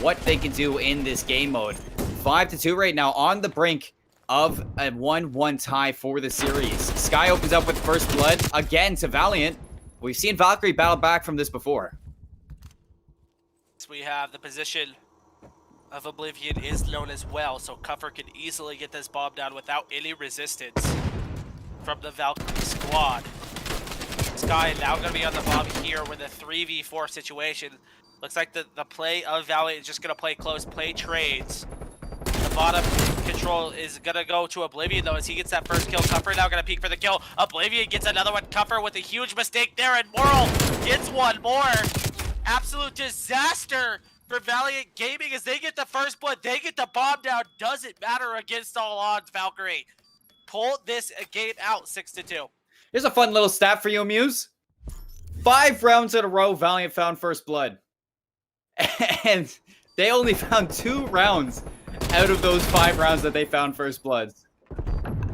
what they can do in this game mode. 5-2 right now, on the brink of a 1-1 tie for the series. Sky opens up with first blood again to Valiant. We've seen Valkyrie battle back from this before. So we have the position of Oblivion is known as well, so Cuffer can easily get this bomb down without any resistance from the Valkyrie squad. Sky now going to be on the bomb here with a 3v4 situation. Looks like the play of Valiant is just going to play close, play trades. The bottom control is going to go to Oblivion, though, as he gets that first kill. Cuffer now going to peek for the kill. Oblivion gets another one. Cuffer with a huge mistake there, and Moral gets one more. Absolute disaster for Valiant Gaming as they get the first blood. They get the bomb down. Doesn't matter against all odds, Valkyrie. Pull this game out 6-2. Here's a fun little stat for you, Muse. 5 rounds in a row, Valiant found first blood. And they only found 2 rounds out of those 5 rounds that they found first bloods.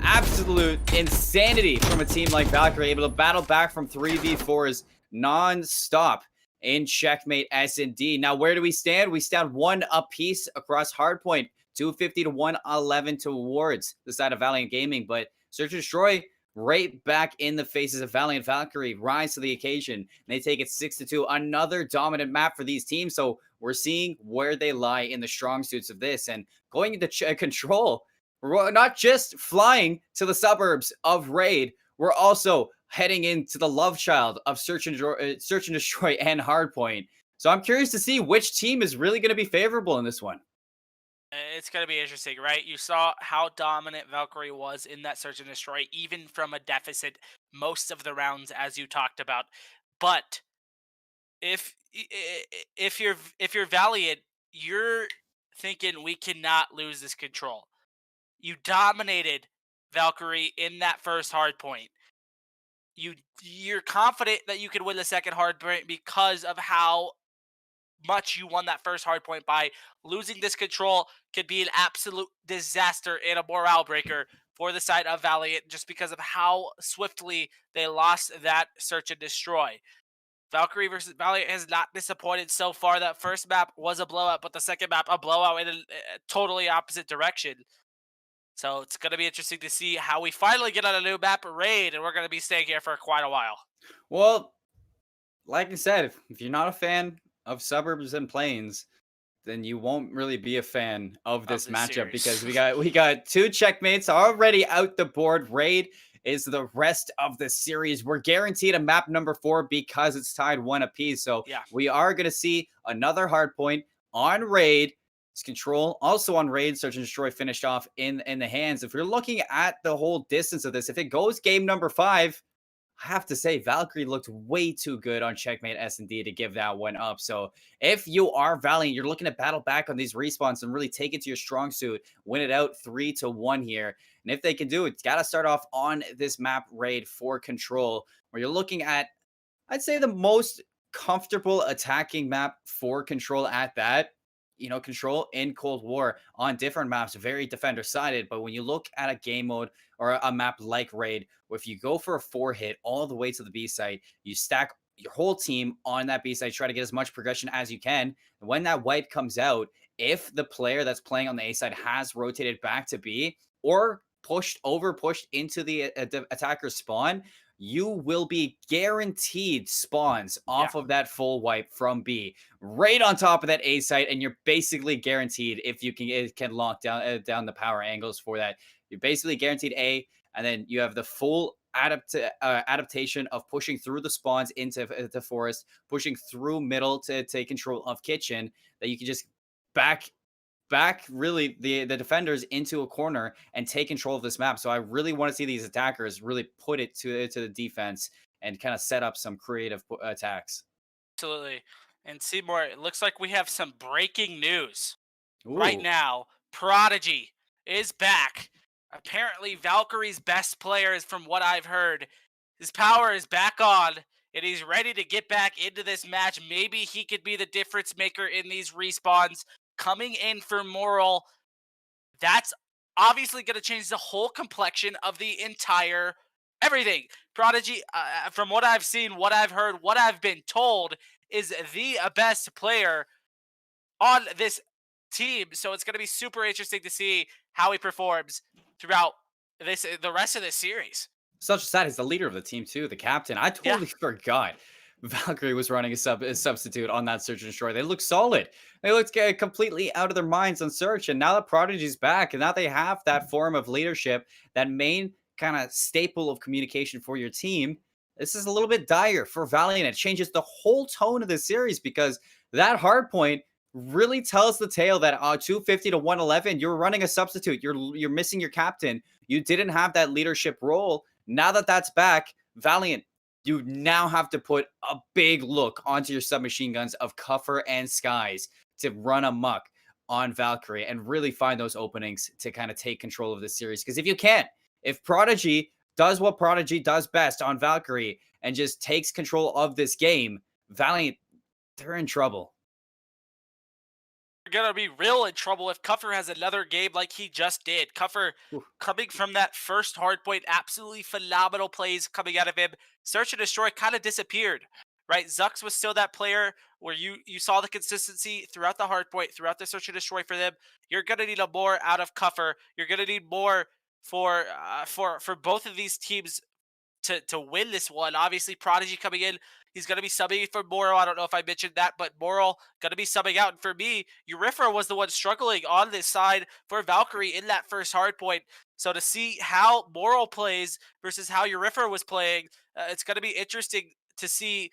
Absolute insanity from a team like Valkyrie, able to battle back from 3v4s non-stop in Checkmate S&D. Now, where do we stand? We stand 1 apiece across hardpoint, 250 to 111 towards the side of Valiant Gaming. But Search and Destroy right back in the faces of Valiant. Valkyrie rise to the occasion, and they take it 6-2. Another dominant map for these teams. So we're seeing where they lie in the strong suits of this. And going into Control, we're not just flying to the suburbs of Raid, we're also heading into the love child of Search and Destroy and Hardpoint. So I'm curious to see which team is really going to be favorable in this one. It's going to be interesting, right? You saw how dominant Valkyrie was in that Search and Destroy, even from a deficit most of the rounds, as you talked about. But if you're Valiant, you're thinking we cannot lose this Control. You dominated Valkyrie in that first hardpoint. You're confident that you could win the second hardpoint because of how much you won that first hardpoint by. Losing this control could be an absolute disaster and a morale breaker for the side of Valiant just because of how swiftly they lost that search and destroy. Valkyrie versus Valiant has not disappointed so far. That first map was a blowout, but the second map a blowout in a totally opposite direction. So it's going to be interesting to see how we finally get on a new map, Raid, and we're going to be staying here for quite a while. Well, like I said, if you're not a fan of suburbs and plains, then you won't really be a fan of this matchup because we got two checkmates already out the board. Raid is the rest of the series. We're guaranteed a map number 4 because it's tied 1 apiece. So we are going to see another hard point on Raid. It's control also on Raid. Search and destroy finished off in the hands. If you're looking at the whole distance of this, if it goes game number 5, I have to say, Valkyrie looked way too good on Checkmate S&D to give that one up. So if you are Valiant, you're looking to battle back on these respawns and really take it to your strong suit, win it out 3-1 here. And if they can do it, it's got to start off on this map Raid for control, where you're looking at, I'd say, the most comfortable attacking map for control at that. You know, control in Cold War on different maps, very defender-sided. But when you look at a game mode or a map like Raid, where if you go for a 4-hit all the way to the B site, you stack your whole team on that B site, try to get as much progression as you can. And when that wipe comes out, if the player that's playing on the A side has rotated back to B or pushed into the attacker's spawn, you will be guaranteed spawns off of that full wipe from B, right on top of that A site, and you're basically guaranteed, if you can lock down the power angles for that, you're basically guaranteed A, and then you have the full adaptation of pushing through the spawns into the forest, pushing through middle to take control of kitchen, that you can just back really the defenders into a corner and take control of this map. So I really want to see these attackers really put it to the defense and kind of set up some creative attacks. Absolutely. And Seymour, it looks like we have some breaking news right now. Prodigy is back. Apparently Valkyrie's best player is, from what I've heard, his power is back on and he's ready to get back into this match. Maybe he could be the difference maker in these respawns. Coming in for Moral, that's obviously going to change the whole complexion of the entire everything. Prodigy, from what I've seen, what I've heard, what I've been told, is the best player on this team. So it's going to be super interesting to see how he performs throughout the rest of this series. Such as that, he's the leader of the team too, the captain. I totally forgot Valkyrie was running a substitute on that search and destroy. They look solid. They looked completely out of their minds on search. And now that Prodigy's back, and now they have that form of leadership, that main kind of staple of communication for your team, this is a little bit dire for Valiant. It changes the whole tone of the series, because that hard point really tells the tale that 250 to 111, you're running a substitute. You're missing your captain. You didn't have that leadership role. Now that that's back, Valiant, you now have to put a big look onto your submachine guns of Cuffer and Skies to run amok on Valkyrie and really find those openings to kind of take control of this series. Because if you can't, if Prodigy does what Prodigy does best on Valkyrie and just takes control of this game, Valiant, they're in trouble. Gonna be real in trouble if Cuffer has another game like he just did. Cuffer coming from that first hardpoint, absolutely phenomenal plays coming out of him. Search and destroy kind of disappeared, right? Zux was still that player where you saw the consistency throughout the hardpoint, throughout the search and destroy for them. You're gonna need a more out of Cuffer. You're gonna need more for both of these teams to win this one. Obviously, Prodigy coming in, he's going to be subbing for Moral. I don't know if I mentioned that, but Moral going to be subbing out. And for me, Urifer was the one struggling on this side for Valkyrie in that first hardpoint. So to see how Moral plays versus how Urifer was playing, it's going to be interesting to see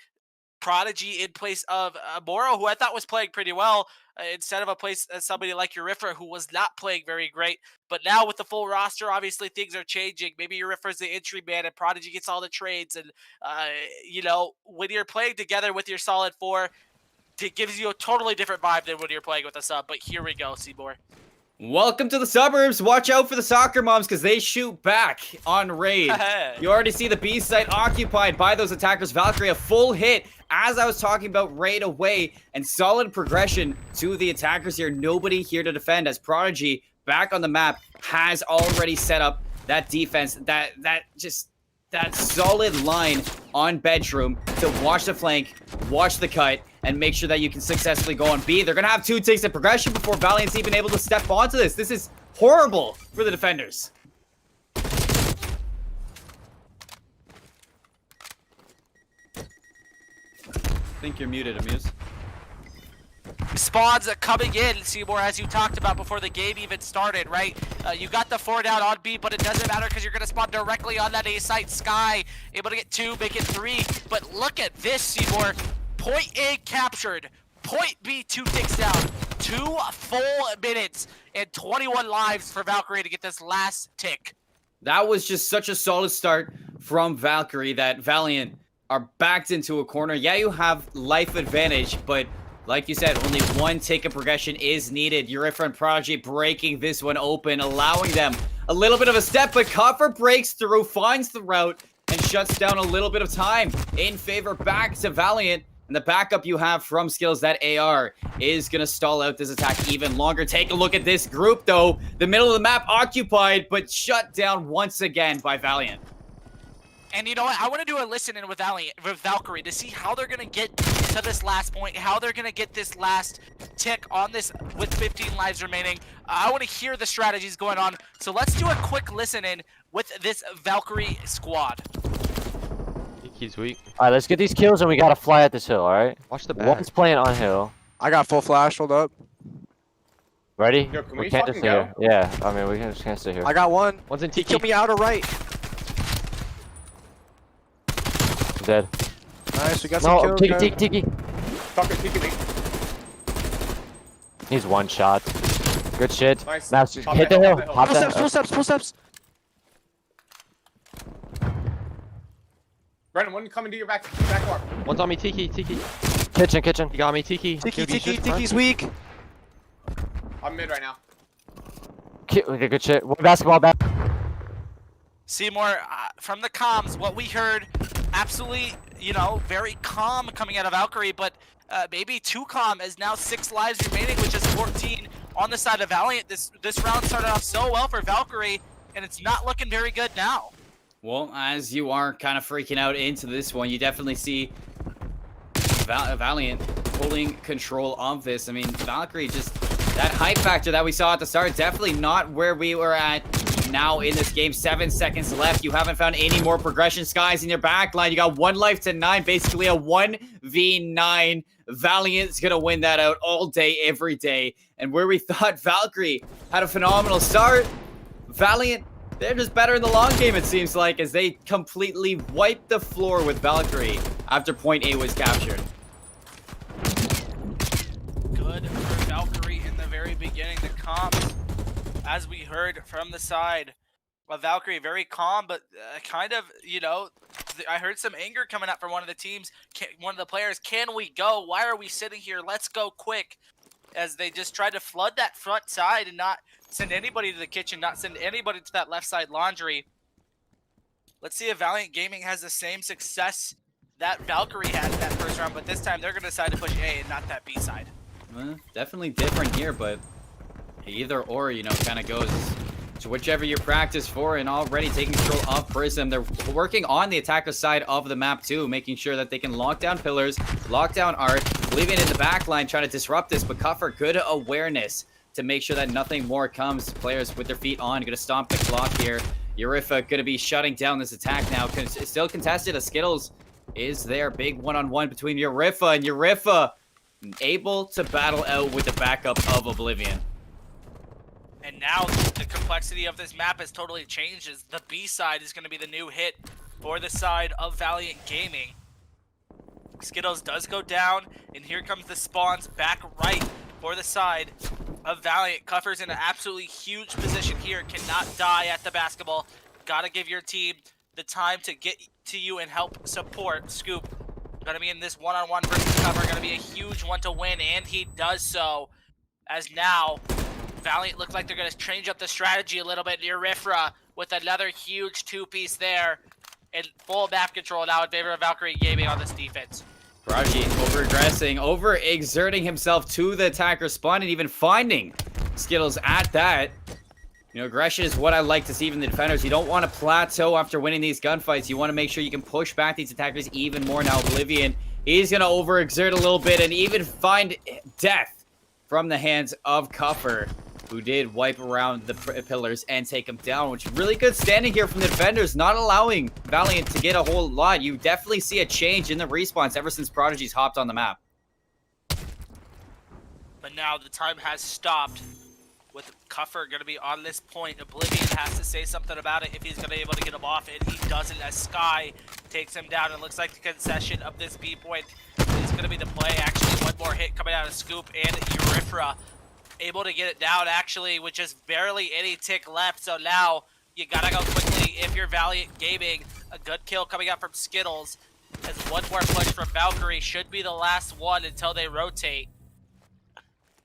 Prodigy in place of Moral, who I thought was playing pretty well, instead of somebody like Urifer, who was not playing very great. But now with the full roster, obviously things are changing. Maybe Urifer's the entry man and Prodigy gets all the trades. And, you know, when you're playing together with your solid 4, it gives you a totally different vibe than when you're playing with a sub. But here we go, Seymour. Welcome to the suburbs. Watch out for the soccer moms because they shoot back on raid. You already see the B site occupied by those attackers. Valkyrie, a full hit, as I was talking about, right away, and solid progression to the attackers here. Nobody here to defend as Prodigy back on the map has already set up that defense, that solid line on Bedroom to watch the flank, watch the cut, and make sure that you can successfully go on B. They're going to have 2 ticks of progression before Valiant's even able to step onto this. This is horrible for the defenders. I think you're muted, Amuse. Spawns coming in, Seymour, as you talked about before the game even started, right? You got the 4 down on B, but it doesn't matter because you're going to spawn directly on that A site. Sky able to get 2, make it 3. But look at this, Seymour. Point A captured, point B 2 ticks down. 2 full minutes and 21 lives for Valkyrie to get this last tick. That was just such a solid start from Valkyrie that Valiant are backed into a corner. Yeah, you have life advantage, but like you said, only 1 tick of progression is needed. Urifa and Prodigy breaking this one open, allowing them a little bit of a step, but Coffer breaks through, finds the route, and shuts down a little bit of time in favor back to Valiant. And the backup you have from Skills, that AR, is going to stall out this attack even longer. Take a look at this group, though. The middle of the map occupied, but shut down once again by Valiant. And you know what? I want to do a listen-in with Valkyrie to see how they're going to get to this last point, how they're going to get this last tick on this with 15 lives remaining. I want to hear the strategies going on. So let's do a quick listen-in with this Valkyrie squad. He's weak. Alright, let's get these kills and we gotta fly at this hill, alright? Watch the back. One's playing on hill. I got full flash, hold up. Ready? Yo, can we we can't just fucking sit here. Yeah, I mean, we just can't sit here. I got one. One's in He TK. killed me outer right. Dead. Nice, we got some No, kills. Tiki, guys. Tiki, Tiki. Fuck it, TK me. He's one shot. Good shit. Nice. Now, Hop hit that the hill, hill. hop Hop Full that. steps, full steps, full steps. Brennan, one coming to your back bar. One's on me, Tiki. Kitchen. He got me, Tiki. Tiki's weak. I'm mid right now. Okay, good shit. One basketball back. Seymour, from the comms, what we heard, absolutely, you know, very calm coming out of Valkyrie, but maybe too calm, as now 6 lives remaining, which is 14 on the side of Valiant. This round started off so well for Valkyrie, and it's not looking very good now. Well, as you are kind of freaking out into this one, you definitely see Valiant pulling control of this. I mean, Valkyrie just, that hype factor that we saw at the start, definitely not where we were at now in this game. 7 seconds left. You haven't found any more progression. Skies in your back line. You got 1 life to 9, basically a 1v9. Valiant's gonna win that out all day, every day. And where we thought Valkyrie had a phenomenal start, Valiant, they're just better in the long game, it seems like, as they completely wiped the floor with Valkyrie after point A was captured. Good for Valkyrie in the very beginning. The comms, as we heard from the side of Valkyrie, very calm, but kind of, you know, I heard some anger coming up from one of the teams, one of the players. Can we go? Why are we sitting here? Let's go quick. As they just tried to flood that front side and not send anybody to the kitchen, not send anybody to that left side laundry. Let's see if Valiant Gaming has the same success that Valkyrie had in that first round, but this time they're going to decide to push A and not that B side. Definitely different here, but either or, you know, kind of goes to whichever you practice for, and already taking control of Prism. They're working on the attacker side of the map too, making sure that they can lock down pillars, lock down Art, leaving it in the back line, trying to disrupt this, but Cuffer, good awareness to make sure that nothing more comes. Players with their feet on, gonna stomp the clock here. Urifa gonna be shutting down this attack now. It's still contested. A Skittles is there. Big one-on-one between Urifa, and Urifa able to battle out with the backup of Oblivion. And now the complexity of this map has totally changed, as the B side is going to be the new hit for the side of Valiant Gaming. Skittles does go down, and here comes the spawns back right for the side of Valiant. Cuffer's in an absolutely huge position here, cannot die at the basketball. Gotta give your team the time to get to you and help support. Scoop gonna be in this one-on-one versus Cuffer, gonna be a huge one to win, and he does so, as now Valiant look like they're going to change up the strategy a little bit near Rifra with another huge two-piece there. And full map control now in favor of Valkyrie Gaming on this defense. Prodigy over-aggressing, over-exerting himself to the attacker spawn and even finding Skittles at that. You know, aggression is what I like to see from the defenders. You don't want to plateau after winning these gunfights. You want to make sure you can push back these attackers even more. Now Oblivion, he's going to overexert a little bit and even find death from the hands of Cuffer, who did wipe around the pillars and take him down, which is really good standing here from the defenders, not allowing Valiant to get a whole lot. You definitely see a change in the respawns ever since Prodigy's hopped on the map. But now the time has stopped with Cuffer going to be on this point. Oblivion has to say something about it if he's going to be able to get him off, and he doesn't as Sky takes him down. It looks like the concession of this B point is going to be the play. Actually, one more hit coming out of Scoop and Eurifra able to get it down actually with just barely any tick left. So now you got to go quickly if you're Valiant Gaming. A good kill coming out from Skittles as one more push from Valkyrie should be the last one until they rotate.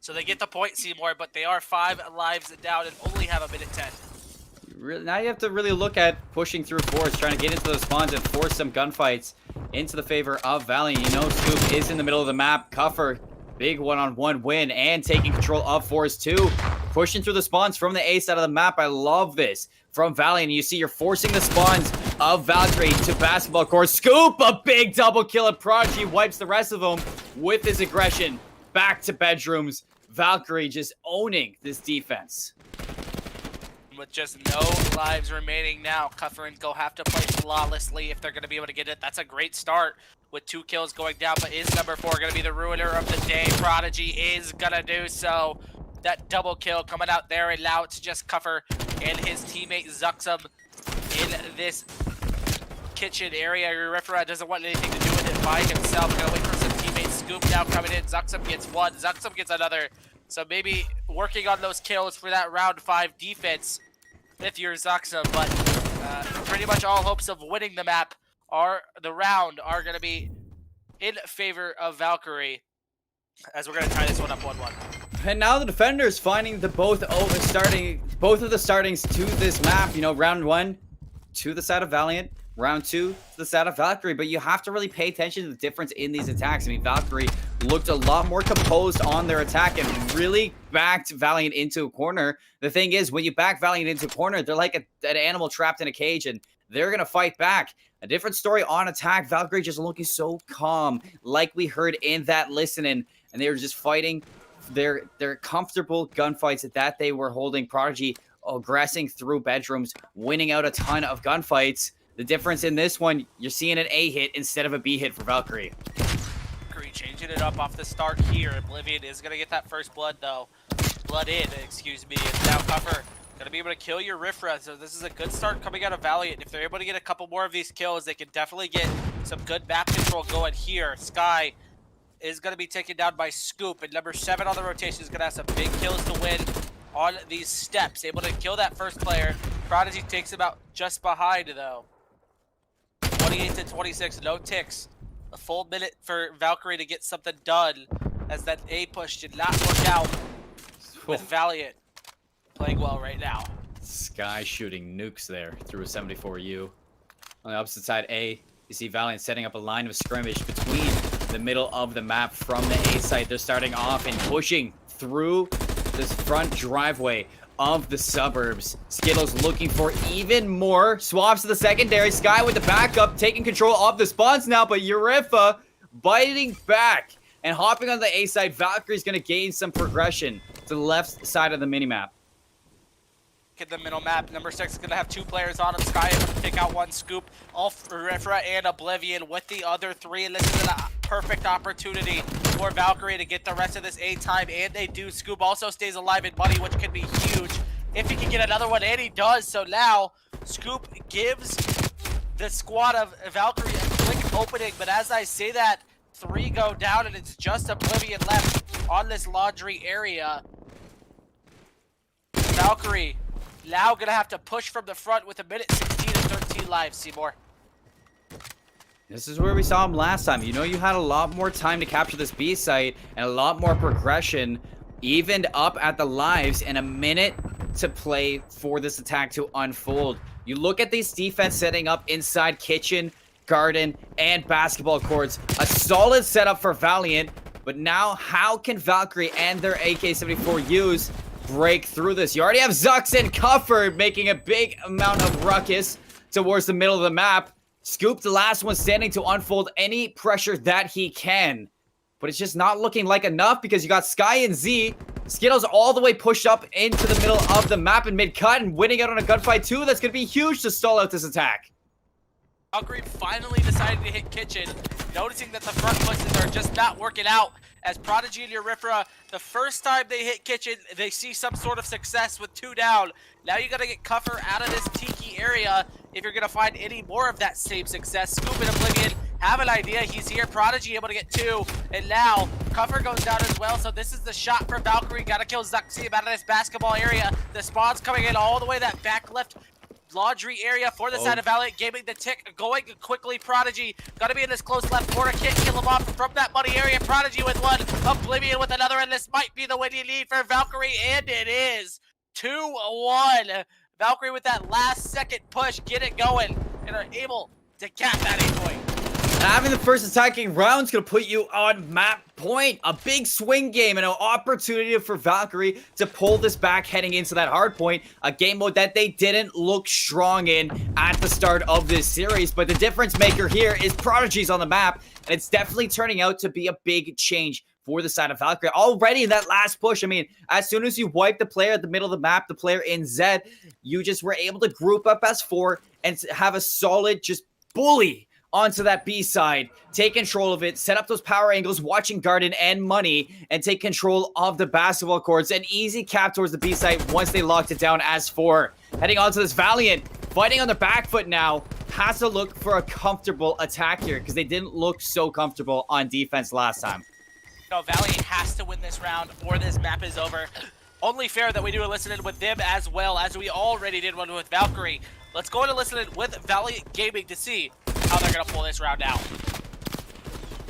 So they get the point, Seymour, but they are 5 lives down and only have a minute 10. Now you have to really look at pushing through force, trying to get into those spawns and force some gunfights into the favor of Valiant. You know, Scoop is in the middle of the map. Cuffer, big one-on-one win and taking control of force too. Pushing through the spawns from the A side of the map. I love this from Valiant. You see, you're forcing the spawns of Valkyrie to basketball court. Scoop, a big double kill at Prodigy, wipes the rest of them with his aggression. Back to bedrooms. Valkyrie just owning this defense. With just no lives remaining now, Cuffer and Go have to play flawlessly if they're going to be able to get it. That's a great start with 2 kills going down, but is number 4 going to be the ruiner of the day? Prodigy is going to do so. That double kill coming out there, and now it's just Cuffer and his teammate Zuxum in this kitchen area. Eurifra doesn't want anything to do with it by himself. Going to wait for some teammates. Scoop now coming in. Zuxum gets one. Zuxum gets another. So maybe working on those kills for that round 5 defense if you're Zuxum, but pretty much all hopes of winning the map the round are going to be in favor of Valkyrie, as we're going to tie this one up 1-1. And now the defenders finding both of the startings to this map. You know, round 1 to the side of Valiant, round 2 to the side of Valkyrie, but you have to really pay attention to the difference in these attacks. I mean, Valkyrie looked a lot more composed on their attack and really backed Valiant into a corner. The thing is, when you back Valiant into a corner, they're like an animal trapped in a cage, and they're going to fight back. A different story on attack. Valkyrie just looking so calm, like we heard in that listening, and they were just fighting their comfortable gunfights that they were holding. Prodigy aggressing through bedrooms, winning out a ton of gunfights. The difference in this one, you're seeing an A hit instead of a B hit for Valkyrie. Valkyrie changing it up off the start here. Oblivion is going to get that first blood, though. Blood in, excuse me. And now Cuffer going to be able to kill your Rifra. So this is a good start coming out of Valiant. If they're able to get a couple more of these kills, they can definitely get some good map control going here. Sky is going to be taken down by Scoop. And number 7 on the rotation is going to have some big kills to win on these steps. Able to kill that first player. Prodigy takes him out just behind, though. 28 to 26, no ticks. A full minute for Valkyrie to get something done, as that A push did not work out with Valiant playing well right now. Sky shooting nukes there through a 74U. On the opposite side, A, you see Valiant setting up a line of scrimmage between the middle of the map from the A site. They're starting off and pushing through this front driveway of the suburbs. Skittles looking for even more. Swaps to the secondary. Sky with the backup, taking control of the spawns now, but Urifa biting back and hopping on the A side. Valkyrie's going to gain some progression to the left side of the minimap. In the middle map, number 6 is going to have 2 players on him. Sky able to take out 1 Scoop, all Rifra and Oblivion with the other 3, and this is a perfect opportunity for Valkyrie to get the rest of this A time, and they do. Scoop also stays alive in money, which can be huge if he can get another one, and he does. So now Scoop gives the squad of Valkyrie a quick opening, but as I say that, 3 go down, and it's just Oblivion left on this laundry area. Valkyrie now gonna have to push from the front with a minute 16 and 13 lives, Seymour. This is where we saw him last time. You know, you had a lot more time to capture this B site and a lot more progression. evened up at the lives and a minute to play for this attack to unfold. You look at these defense setting up inside kitchen, garden, and basketball courts. A solid setup for Valiant, but now how can Valkyrie and their AK-74Us break through this? You already have Zux and Cuffer making a big amount of ruckus towards the middle of the map. Scoop, the last one standing to unfold any pressure that he can. But it's just not looking like enough because you got Sky and Z. Skittles all the way pushed up into the middle of the map in mid-cut and winning out on a gunfight too. That's going to be huge to stall out this attack. Valkyrie finally decided to hit kitchen, noticing that the front pushes are just not working out. As Prodigy and Eurifera, the first time they hit kitchen, they see some sort of success with 2 down. Now you gotta get Cuffer out of this Tiki area if you're gonna find any more of that same success. Scoop and Oblivion have an idea. He's here. Prodigy able to get 2, and now Cuffer goes down as well. So this is the shot for Valkyrie. Gotta kill Zuxi out of this basketball area. The spawn's coming in all the way that back left laundry area for the side of Valiant Gaming. The tick going quickly. Prodigy gotta be in this close left corner. Can't kill him off from that money area. Prodigy with 1, Oblivion with another, and this might be the win you need for Valkyrie, and it is 2-1. Valkyrie with that last second push, get it going, and are able to cap that 8 point. Having the first attacking round is going to put you on map point. A big swing game and an opportunity for Valkyrie to pull this back heading into that hard point. A game mode that they didn't look strong in at the start of this series. But the difference maker here is Prodigy's on the map. And it's definitely turning out to be a big change for the side of Valkyrie. Already in that last push, I mean, as soon as you wipe the player at the middle of the map, the player in Z, you just were able to group up as 4 and have a solid just bully onto that B side, take control of it, set up those power angles, watching Garden and Money, and take control of the basketball courts. An easy cap towards the B side once they locked it down as 4. Heading on to this Valiant, fighting on the back foot now, has to look for a comfortable attack here because they didn't look so comfortable on defense last time. No, Valiant has to win this round or this map is over. Only fair that we do a listen-in with them as well, as we already did one with Valkyrie. Let's go and listen in with Valiant Gaming to see how they're gonna pull this round out.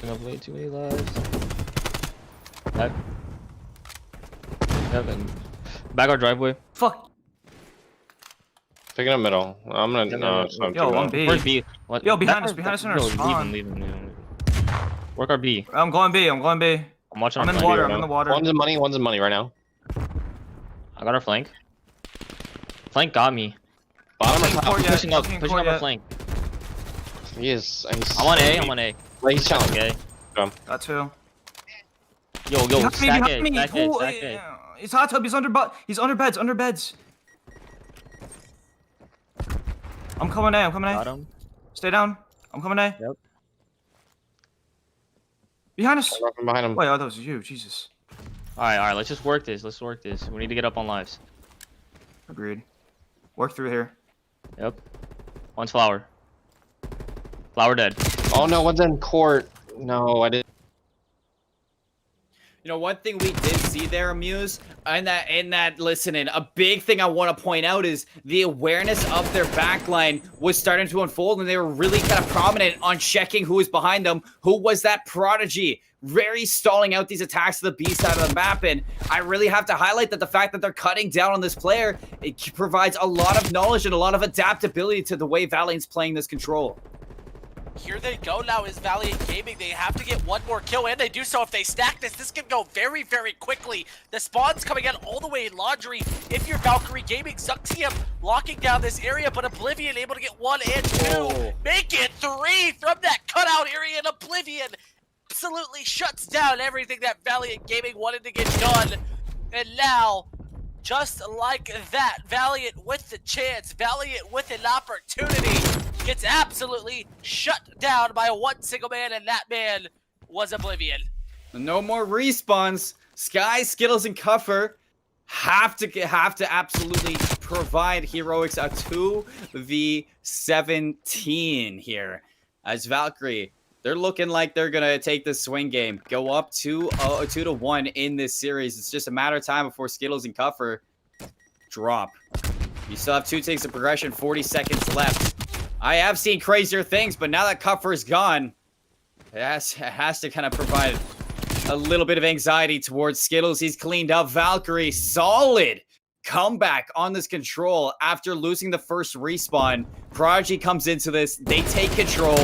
Gonna play too many lives. Back. Back our driveway. Fuck. Picking up middle. I'm gonna Yo, on B. Where's B? What? Yo, behind us in our spawn. Leave him. Work our B. I'm going B. I'm watching I'm our in flank. water. I'm in the water. One's in money right now. I got our flank. Flank got me. Bottom or top? Core yet. Pushing up Core our yet. flank. He's I'm on A. He's challenging. Okay. Got 2. Yo, Behind me. stack it. He's hot tub. He's under beds. I'm coming A. Got him. Stay down. I'm coming A. Yep. Behind him. Wait, oh, that was you. Jesus. Alright, let's just work this. We need to get up on lives. Agreed. Work through here. Yep. One's flower. Flower dead. Oh no, one's in court. No, I didn't. You know, one thing we did see there, Amuse, in that listening, a big thing I want to point out is the awareness of their backline was starting to unfold, and they were really kind of prominent on checking who was behind them. Who was that Prodigy? Very stalling out these attacks to the B side of the map, and I really have to highlight that the fact that they're cutting down on this player, it provides a lot of knowledge and a lot of adaptability to the way Valiant's playing this control. Here they go now is Valiant Gaming. They have to get 1 more kill, and they do so if they stack this. This can go very, very quickly. The spawn's coming out all the way in laundry. If you're Valkyrie Gaming, Zuxium locking down this area, but Oblivion able to get 1 and 2. Oh. Make it 3 from that cutout area, and Oblivion absolutely shuts down everything that Valiant Gaming wanted to get done. And now, just like that, Valiant with the chance, Valiant with an opportunity, gets absolutely shut down by 1 single man, and that man was Oblivion. No more respawns. Sky, Skittles, and Cuffer have to absolutely provide heroics a 2v17 here. As Valkyrie, they're looking like they're gonna take this swing game, go up 2-1 in this series. It's just a matter of time before Skittles and Cuffer drop. You still have 2 ticks of progression, 40 seconds left. I have seen crazier things, but now that Cuffer is gone, it has to kind of provide a little bit of anxiety towards Skittles. He's cleaned up. Valkyrie, solid comeback on this control after losing the first respawn. Prodigy comes into this. They take control.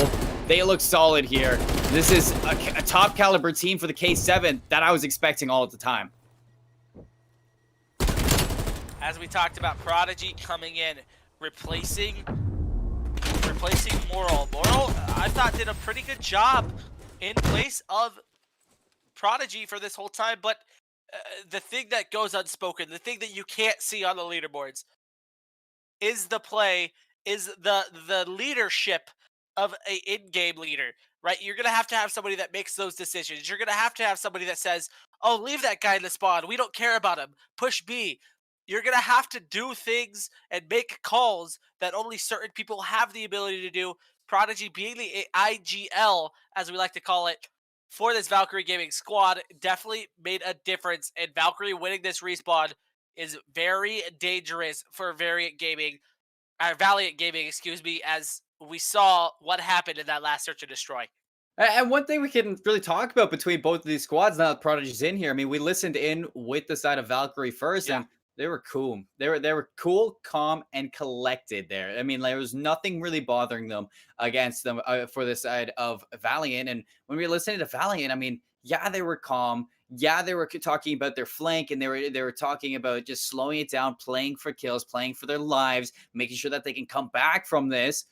They look solid here. This is a top caliber team for the K7 that I was expecting all at the time. As we talked about, Prodigy coming in, replacing Moral. Moral, I thought, did a pretty good job in place of Prodigy for this whole time, but the thing that goes unspoken, the thing that you can't see on the leaderboards, is the play, is the leadership of a in-game leader, right? You're gonna have to have somebody that makes those decisions. You're gonna have to have somebody that says, "Oh, leave that guy in the spawn. We don't care about him. Push B." You're gonna have to do things and make calls that only certain people have the ability to do. Prodigy being the IGL, as we like to call it, for this Valkyrie Gaming squad definitely made a difference, and Valkyrie winning this respawn is very dangerous for Valiant Gaming, excuse me, as we saw what happened in that last search and destroy. And one thing we can really talk about between both of these squads now that Prodigy's in here, I mean, we listened in with the side of Valkyrie first, and they were cool. They were cool, calm, and collected there. I mean, there was nothing really bothering them against them for the side of Valiant. And when we were listening to Valiant, I mean, yeah, they were calm. Yeah, they were talking about their flank, and they were talking about just slowing it down, playing for kills, playing for their lives, making sure that they can come back from this.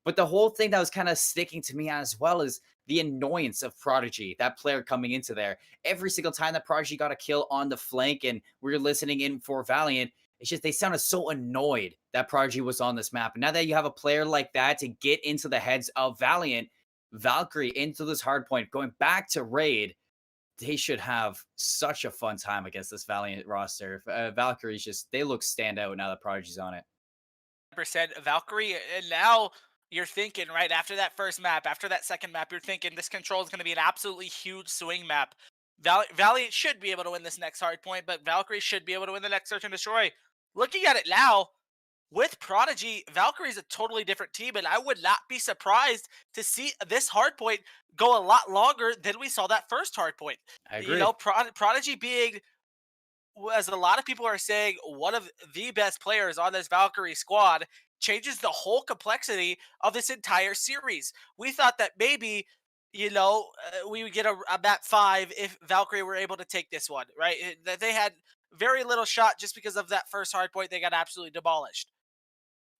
But the whole thing that was kind of sticking to me as well is the annoyance of Prodigy, that player coming into there. Every single time that Prodigy got a kill on the flank and we were listening in for Valiant, it's just they sounded so annoyed that Prodigy was on this map. And now that you have a player like that to get into the heads of Valiant, Valkyrie into this hardpoint, going back to raid, they should have such a fun time against this Valiant roster. Valkyrie's just, they look stand out now that Prodigy's on it. % Valkyrie, and now you're thinking, right, after that first map, after that second map, you're thinking this control is going to be an absolutely huge swing map. Valiant should be able to win this next hardpoint, but Valkyrie should be able to win the next search and destroy. Looking at it now, with Prodigy, Valkyrie is a totally different team, and I would not be surprised to see this hardpoint go a lot longer than we saw that first hardpoint. I agree. You know, Prodigy being, as a lot of people are saying, one of the best players on this Valkyrie squad, changes the whole complexity of this entire series. We thought that maybe, you know, we would get a map 5 if Valkyrie were able to take this one, right? That they had very little shot just because of that first hardpoint. They got absolutely demolished.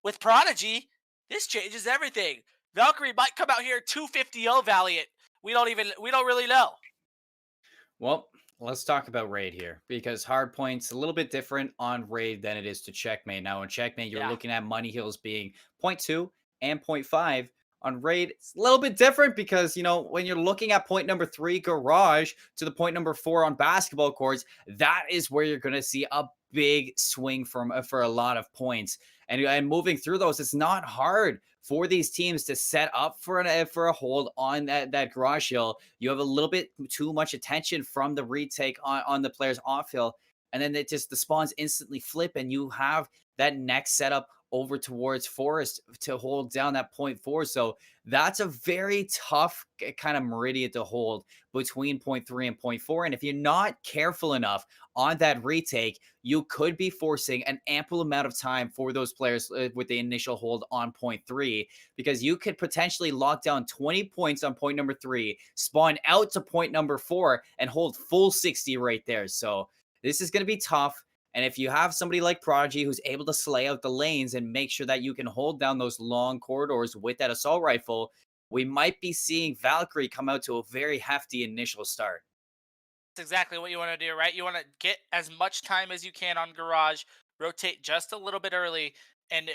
With Prodigy, this changes everything. Valkyrie might come out here 250-0 Valiant. We don't really know. Well, let's talk about raid here, because hardpoint's a little bit different on raid than it is to Checkmate. Now, in Checkmate, you're looking at money hills being 0.2 and 0.5. On raid, it's a little bit different because, you know, when you're looking at point number 3, garage, to the point number 4 on basketball courts, that is where you're going to see a big swing for a lot of points. And moving through those, it's not hard for these teams to set up for a hold on that garage hill. You have a little bit too much attention from the retake on the player's off hill, and then the spawns instantly flip, and you have that next setup over towards forest to hold down that 0.4. So that's a very tough kind of meridian to hold between 0.3 and 0.4. And if you're not careful enough on that retake, you could be forcing an ample amount of time for those players with the initial hold on 0.3, because you could potentially lock down 20 points on point number 3, spawn out to point number 4, and hold full 60 right there. So this is going to be tough. And if you have somebody like Prodigy who's able to slay out the lanes and make sure that you can hold down those long corridors with that assault rifle, we might be seeing Valkyrie come out to a very hefty initial start. That's exactly what you want to do, right? You want to get as much time as you can on garage, rotate just a little bit early, and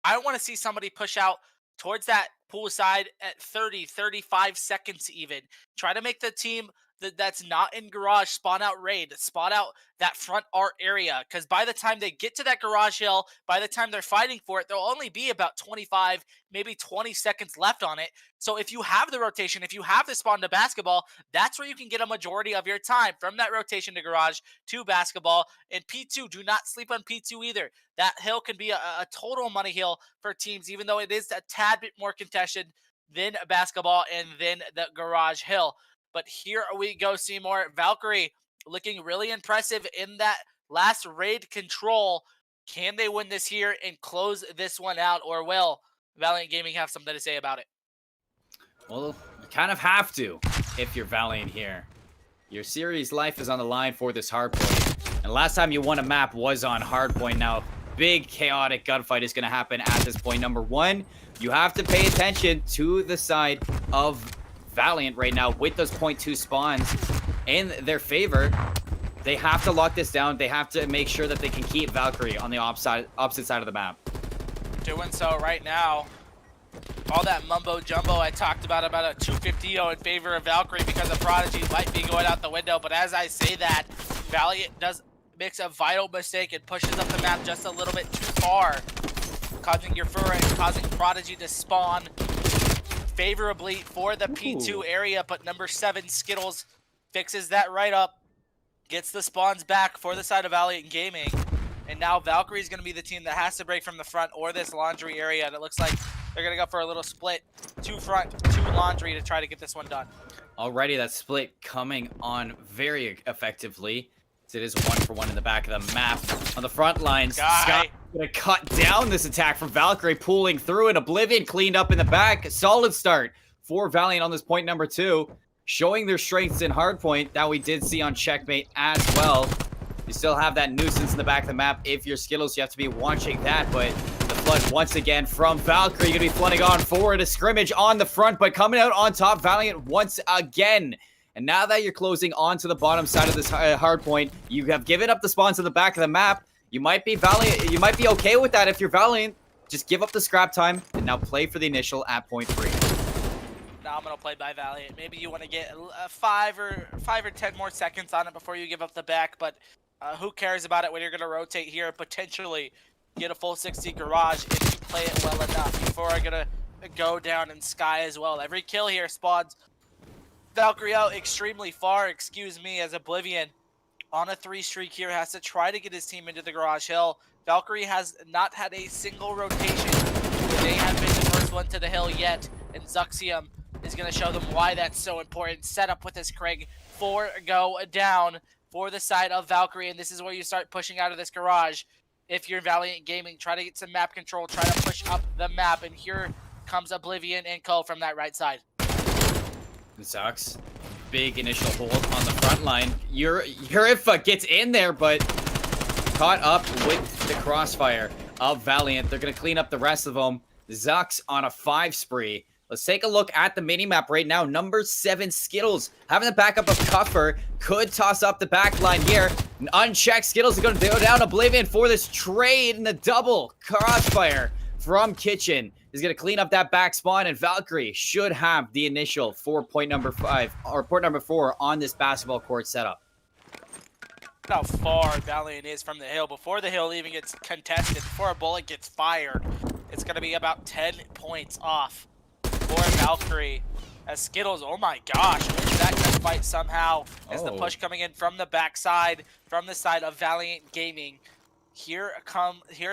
I want to see somebody push out towards that pool side at 30, 35 seconds even. Try to make the team that's not in garage spawn out raid, spawn out that front art area, because by the time they get to that garage hill, by the time they're fighting for it, there'll only be about 25, maybe 20 seconds left on it. So if you have the rotation, if you have the spawn to basketball, that's where you can get a majority of your time, from that rotation to garage to basketball. And P2, do not sleep on P2 either. That hill can be a total money hill for teams, even though it is a tad bit more contested than basketball and then the garage hill. But here we go, Seymour. Valkyrie looking really impressive in that last raid control. Can they win this here and close this one out, or will Valiant Gaming have something to say about it? Well, you kind of have to if you're Valiant here. Your series life is on the line for this hardpoint. And last time you won a map was on hardpoint. Now, big chaotic gunfight is going to happen at this point. Number one, you have to pay attention to the side of Valiant right now with those .2 spawns in their favor. They have to lock this down. They have to make sure that they can keep Valkyrie on the opposite side of the map. Doing so right now. All that mumbo jumbo I talked about a 250 in favor of Valkyrie because of Prodigy might be going out the window. But as I say that, Valiant makes a vital mistake and pushes up the map just a little bit too far, causing Yafura and causing Prodigy to spawn favorably for the P2 area. But number 7 Skittles fixes that right up, gets the spawns back for the side of Valiant Gaming. And now Valkyrie is going to be the team that has to break from the front or this laundry area. And it looks like they're going to go for a little split. 2 front, 2 laundry to try to get this one done. Already that split coming on very effectively. It is 1-for-1 in the back of the map. On the front lines, Sky going to cut down this attack from Valkyrie, pulling through it. Oblivion cleaned up in the back. Solid start for Valiant on this point number 2. Showing their strengths in hardpoint that we did see on Checkmate as well. You still have that nuisance in the back of the map. If you're Skittles, you have to be watching that. But the flood once again from Valkyrie. Going to be flooding on forward. A scrimmage on the front, but coming out on top, Valiant once again. And now that you're closing onto the bottom side of this hardpoint, you have given up the spawns in the back of the map. You might be Valiant. You might be okay with that if you're Valiant. Just give up the scrap time and now play for the initial at point 3. Phenomenal play by Valiant. Maybe you want to get 5 or 10 more seconds on it before you give up the back, but who cares about it when you're going to rotate here and potentially get a full 60 garage if you play it well enough. Before I'm going to go down in Sky as well. Every kill here spawns Valkyrie out extremely far, as Oblivion on a 3 streak here has to try to get his team into the garage hill. Valkyrie has not had a single rotation. They have been the first one to the hill yet, and Zuxium is going to show them why that's so important. Set up with this Craig 4 go down for the side of Valkyrie, and this is where you start pushing out of this garage. If you're Valiant Gaming, try to get some map control, try to push up the map, and here comes Oblivion and Co from that right side. It sucks. Big initial hold on the front line. Yurifa gets in there, but caught up with the crossfire of Valiant. They're going to clean up the rest of them. Zux on a 5 spree. Let's take a look at the minimap right now. Number 7 Skittles having the backup of Cuffer. Could toss up the back line here. An unchecked Skittles is going to go down Oblivion for this trade, and the double crossfire from Kitchen is going to clean up that back spawn, and Valkyrie should have the initial for point number 5 or port number 4 on this basketball court setup. How far Valiant is from the hill. Before the hill even gets contested, before a bullet gets fired, it's going to be about 10 points off for Valkyrie. As Skittles, oh my gosh, wins that gunfight somehow. As the push coming in from the backside, from the side of Valiant Gaming. Here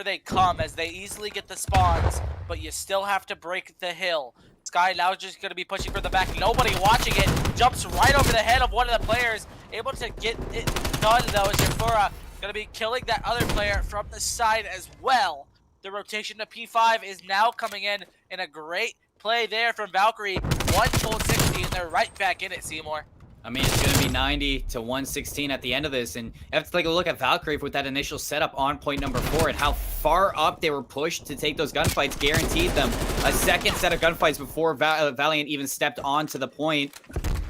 they come as they easily get the spawns, but you still have to break the hill. Sky now just going to be pushing for the back. Nobody watching it. Jumps right over the head of one of the players. Able to get it done, though, as Yafura going to be killing that other player from the side as well. The rotation to P5 is now coming in a great play there from Valkyrie. 1 full 60, and they're right back in it, Seymour. I mean, it's going to be 90 to 116 at the end of this, and you have to take a look at Valkyrie with that initial setup on point number 4 and how far up they were pushed to take those gunfights. Guaranteed them a second set of gunfights before Valiant even stepped onto the point.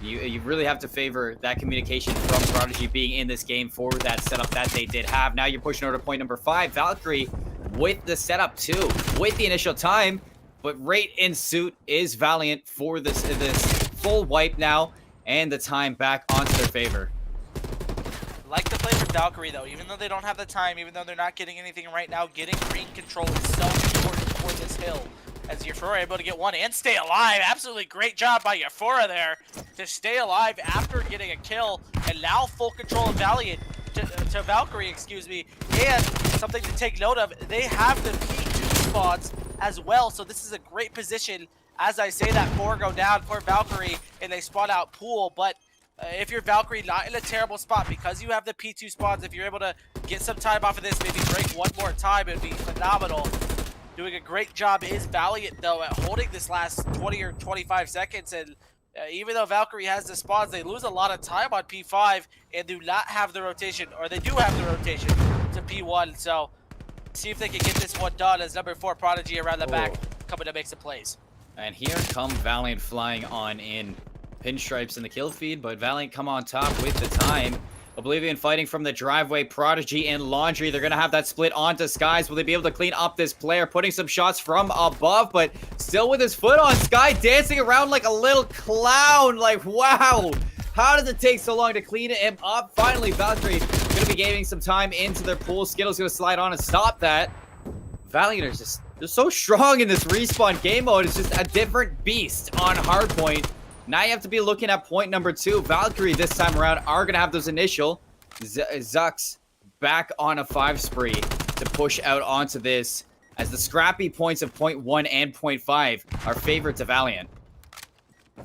You really have to favor that communication from Prodigy being in this game for that setup that they did have. Now you're pushing over to point number 5. Valkyrie with the setup too, with the initial time, but right in suit is Valiant for this full wipe now. And the time back onto their favor. Like the play for Valkyrie, though. Even though they don't have the time, even though they're not getting anything right now, getting green control is so important for this hill. As Yafura able to get one and stay alive. Absolutely great job by Yafura there to stay alive after getting a kill. And now full control of Valiant to Valkyrie, excuse me. And something to take note of, they have the P2 spawns as well. So this is a great position as I say that, 4 go down for Valkyrie, and they spawn out pool, but if you're Valkyrie, not in a terrible spot, because you have the P2 spawns, if you're able to get some time off of this, maybe break one more time, it would be phenomenal. Doing a great job is Valiant, though, at holding this last 20 or 25 seconds, and even though Valkyrie has the spawns, they lose a lot of time on P5 and do not have the rotation, or they do have the rotation to P1, so see if they can get this one done as number 4 Prodigy around the back coming to make some plays. And here come Valiant flying on in. Pinstripes in the kill feed, but Valiant come on top with the time. Oblivion fighting from the driveway. Prodigy and Laundry, they're going to have that split onto Skies. Will they be able to clean up this player? Putting some shots from above, but still with his foot on. Sky dancing around like a little clown. Like, wow. How does it take so long to clean him up? Finally, Valkyrie going to be gaining some time into their pool. Skittle's going to slide on and stop that. Valiant are just, they're so strong in this respawn game mode. It's just a different beast on hardpoint. Now you have to be looking at point number 2. Valkyrie this time around are going to have those initial. Zux back on a 5 spree to push out onto this, as the scrappy points of point 1 and point 5 are favored to Valiant.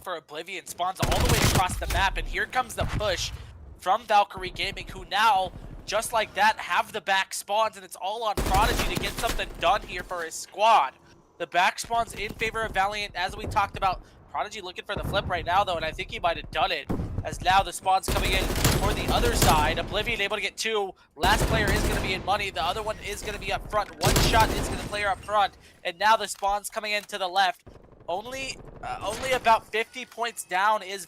For Oblivion spawns all the way across the map, and here comes the push from Valkyrie Gaming, who now, just like that, have the back spawns, and it's all on Prodigy to get something done here for his squad. The back spawns in favor of Valiant, as we talked about. Prodigy looking for the flip right now, though, and I think he might have done it, as now the spawn's coming in for the other side. Oblivion able to get 2. Last player is going to be in money. The other one is going to be up front. One shot is going to player up front, and now the spawn's coming in to the left. Only about 50 points down is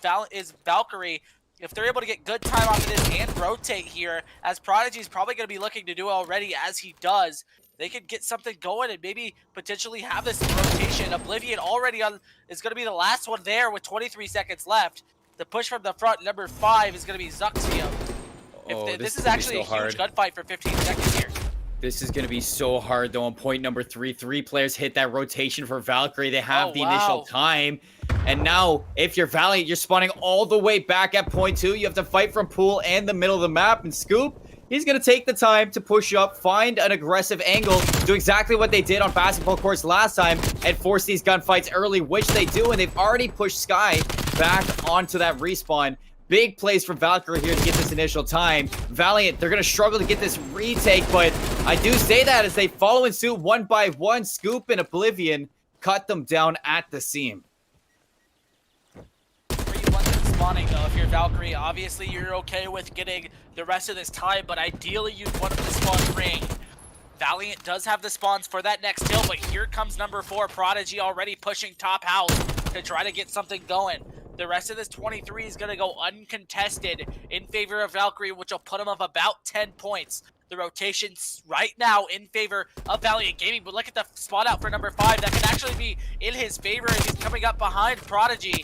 Valkyrie. If they're able to get good time off of this and rotate here, as Prodigy's probably going to be looking to do already as he does, they could get something going and maybe potentially have this rotation. Oblivion already is going to be the last one there with 23 seconds left. The push from the front, number 5, is going to be Zuxio. This is actually a huge gunfight for 15 seconds here. This is going to be so hard, though, on point number 3. 3 players hit that rotation for Valkyrie. They have the initial time. And now, if you're Valiant, you're spawning all the way back at point 2. You have to fight from pool and the middle of the map. And Scoop, he's going to take the time to push up, find an aggressive angle, do exactly what they did on basketball courts last time, and force these gunfights early, which they do. And they've already pushed Sky back onto that respawn. Big plays from Valkyrie here to get this initial time. Valiant, they're going to struggle to get this retake, but I do say that as they follow in suit one by one. Scoop and Oblivion cut them down at the seam. Where you want them spawning, though, if you're Valkyrie, obviously you're okay with getting the rest of this time, but ideally you'd want them to spawn ring. Valiant does have the spawns for that next kill, but here comes number 4, Prodigy, already pushing top house to try to get something going. The rest of this 23 is going to go uncontested in favor of Valkyrie, which will put them up about 10 points. The rotation's right now in favor of Valiant Gaming, but look at the spot out for number 5. That could actually be in his favor if he's coming up behind Prodigy,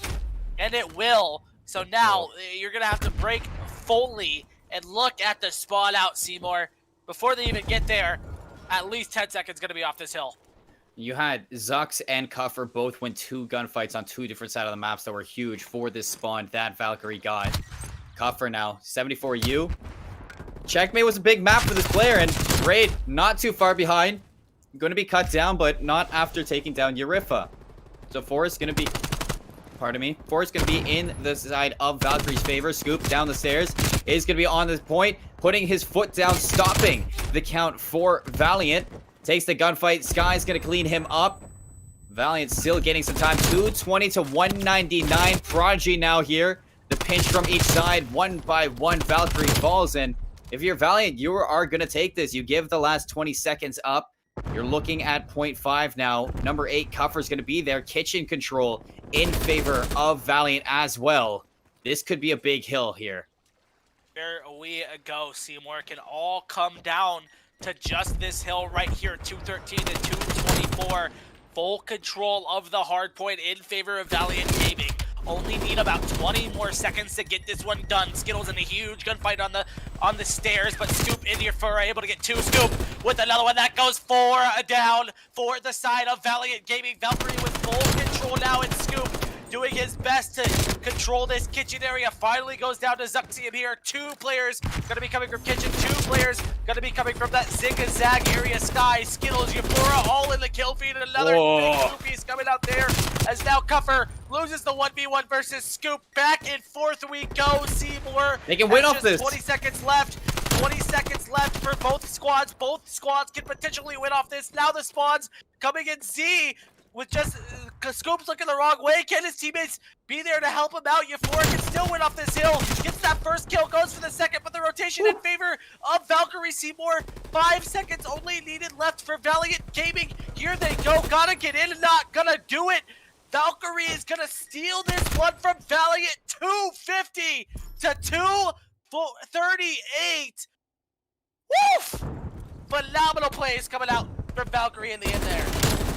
and it will. So now you're going to have to break fully and look at the spot out, Seymour. Before they even get there, at least 10 seconds going to be off this hill. You had Zux and Cuffer both win 2 gunfights on 2 different sides of the maps that were huge for this spawn that Valkyrie got. Cuffer now, 74U. Checkmate was a big map for this player, and Raid not too far behind. Going to be cut down, but not after taking down Urifa. So Forrest going to be... Pardon me. Forrest going to be in the side of Valkyrie's favor. Scoop down the stairs. Is going to be on this point, putting his foot down, stopping the count for Valiant. Takes the gunfight. Sky's going to clean him up. Valiant still getting some time. 220 to 199. Prodigy now here. The pinch from each side. One by one, Valkyrie falls in. If you're Valiant, you are going to take this. You give the last 20 seconds up. You're looking at 0.5 now. Number 8, Cuffer's going to be there. Kitchen control in favor of Valiant as well. This could be a big hill here. There we go, Seymour. It can all come down to just this hill right here, 213 to 224. Full control of the hard point in favor of Valiant Gaming. Only need about 20 more seconds to get this one done. Skittles in a huge gunfight on the stairs, but Scoop in here for able to get 2. Scoop with another one that goes 4 down for the side of Valiant Gaming. Valkyrie with full control now, and Scoop doing his best to control this kitchen area. Finally goes down to Zuxium here. 2 players going to be coming from kitchen. 2 players going to be coming from that zig-zag area. Sky, Skittles, Euphora, all in the kill feed. Another big two-piece coming out there as now Cuffer loses the 1v1 versus Scoop. Back and forth we go. Seymour. They can win has off just this. 20 seconds left. 20 seconds left for both squads. Both squads can potentially win off this. Now the spawns coming in. Z with just Scoop's looking the wrong way. Can his teammates be there to help him out? Euphoric can still win off this hill. Gets that first kill, goes for the second, but the rotation in favor of Valkyrie. Seymour. 5 seconds only needed left for Valiant Gaming. Here they go. Gotta get in and not gonna do it. Valkyrie is gonna steal this one from Valiant. 250 to 238. Woof! Phenomenal plays coming out from Valkyrie in the end there.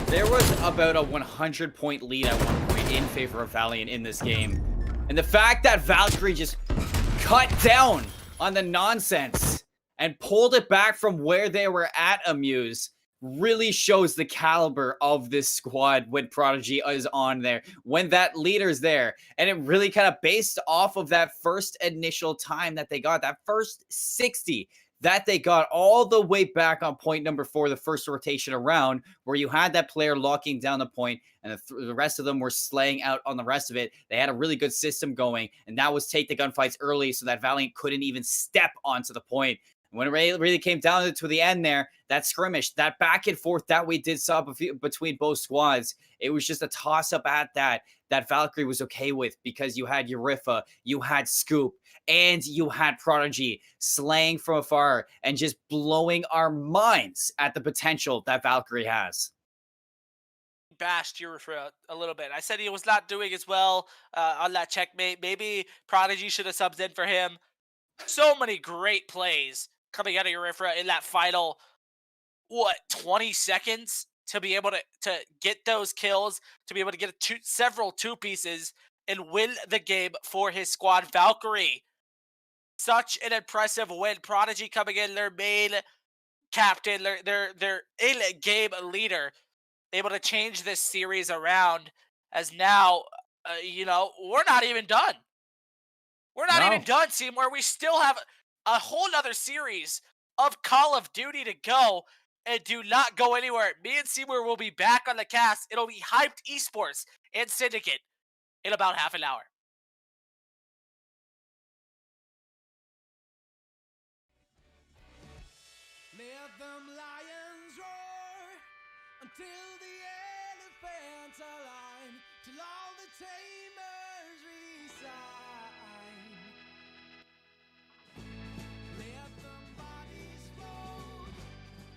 There was about a 100-point lead at one point in favor of Valiant in this game. And the fact that Valkyrie just cut down on the nonsense and pulled it back from where they were at Amuse really shows the caliber of this squad when Prodigy is on there, when that leader's there. And it really kind of based off of that first initial time that they got, that first 60 that they got all the way back on point number 4, the first rotation around, where you had that player locking down the point and the rest of them were slaying out on the rest of it. They had a really good system going, and that was take the gunfights early so that Valiant couldn't even step onto the point. And when it really came down to the end there, that skirmish, that back and forth that we did saw between both squads, it was just a toss-up at that Valkyrie was okay with, because you had Eurifa, you had Scoop, and you had Prodigy slaying from afar and just blowing our minds at the potential that Valkyrie has. Bashed Eurifa a little bit. I said he was not doing as well on that checkmate. Maybe Prodigy should have subbed in for him. So many great plays coming out of Eurifa in that final, 20 seconds to be able to get those kills, to be able to get several two pieces and win the game for his squad. Valkyrie, such an impressive win. Prodigy coming in, their main captain, their in-game leader, able to change this series around, as now, we're not even done. We're not even done, Seymour. We still have a whole nother series of Call of Duty to go, and do not go anywhere. Me and Seymour will be back on the cast. It'll be Hyped Esports and Syndicate in about half an hour. Let them lions roar until the elephants align, till all the tamers resign. Let them bodies float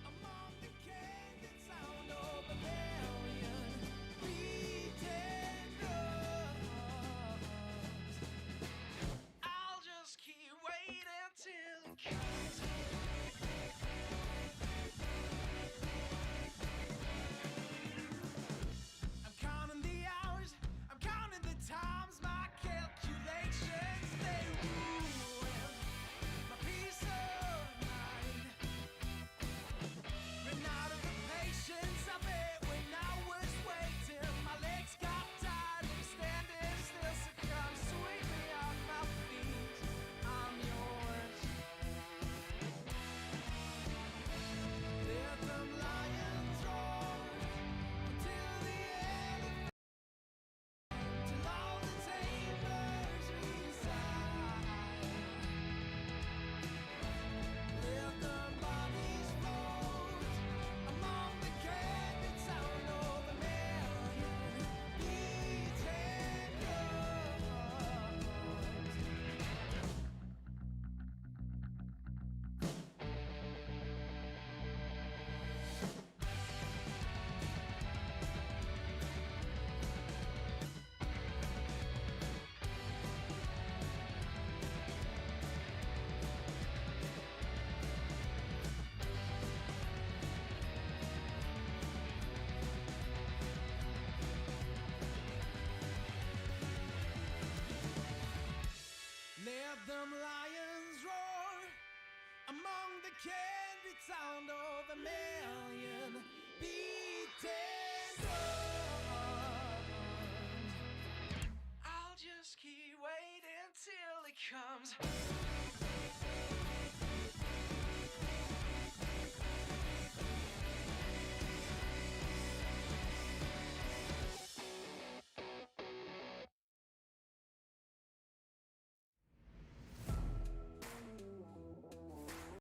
among the candid sound of a million beaten drums. I'll just keep waiting till it comes. I'm counting the hours, I'm counting the times, my calculations, they ruin my peace of mind. Ran out of the patience of it when I was waiting. My legs got tired from standing still, so come sweep me off my feet. I'm yours. Let them lions roar until the end, till all the tamers resign. Let the bodies float among the candid sound of a million beaten drums. Let them lions roar among the candid sound of a million beaten drums. I'll just keep waiting till it comes.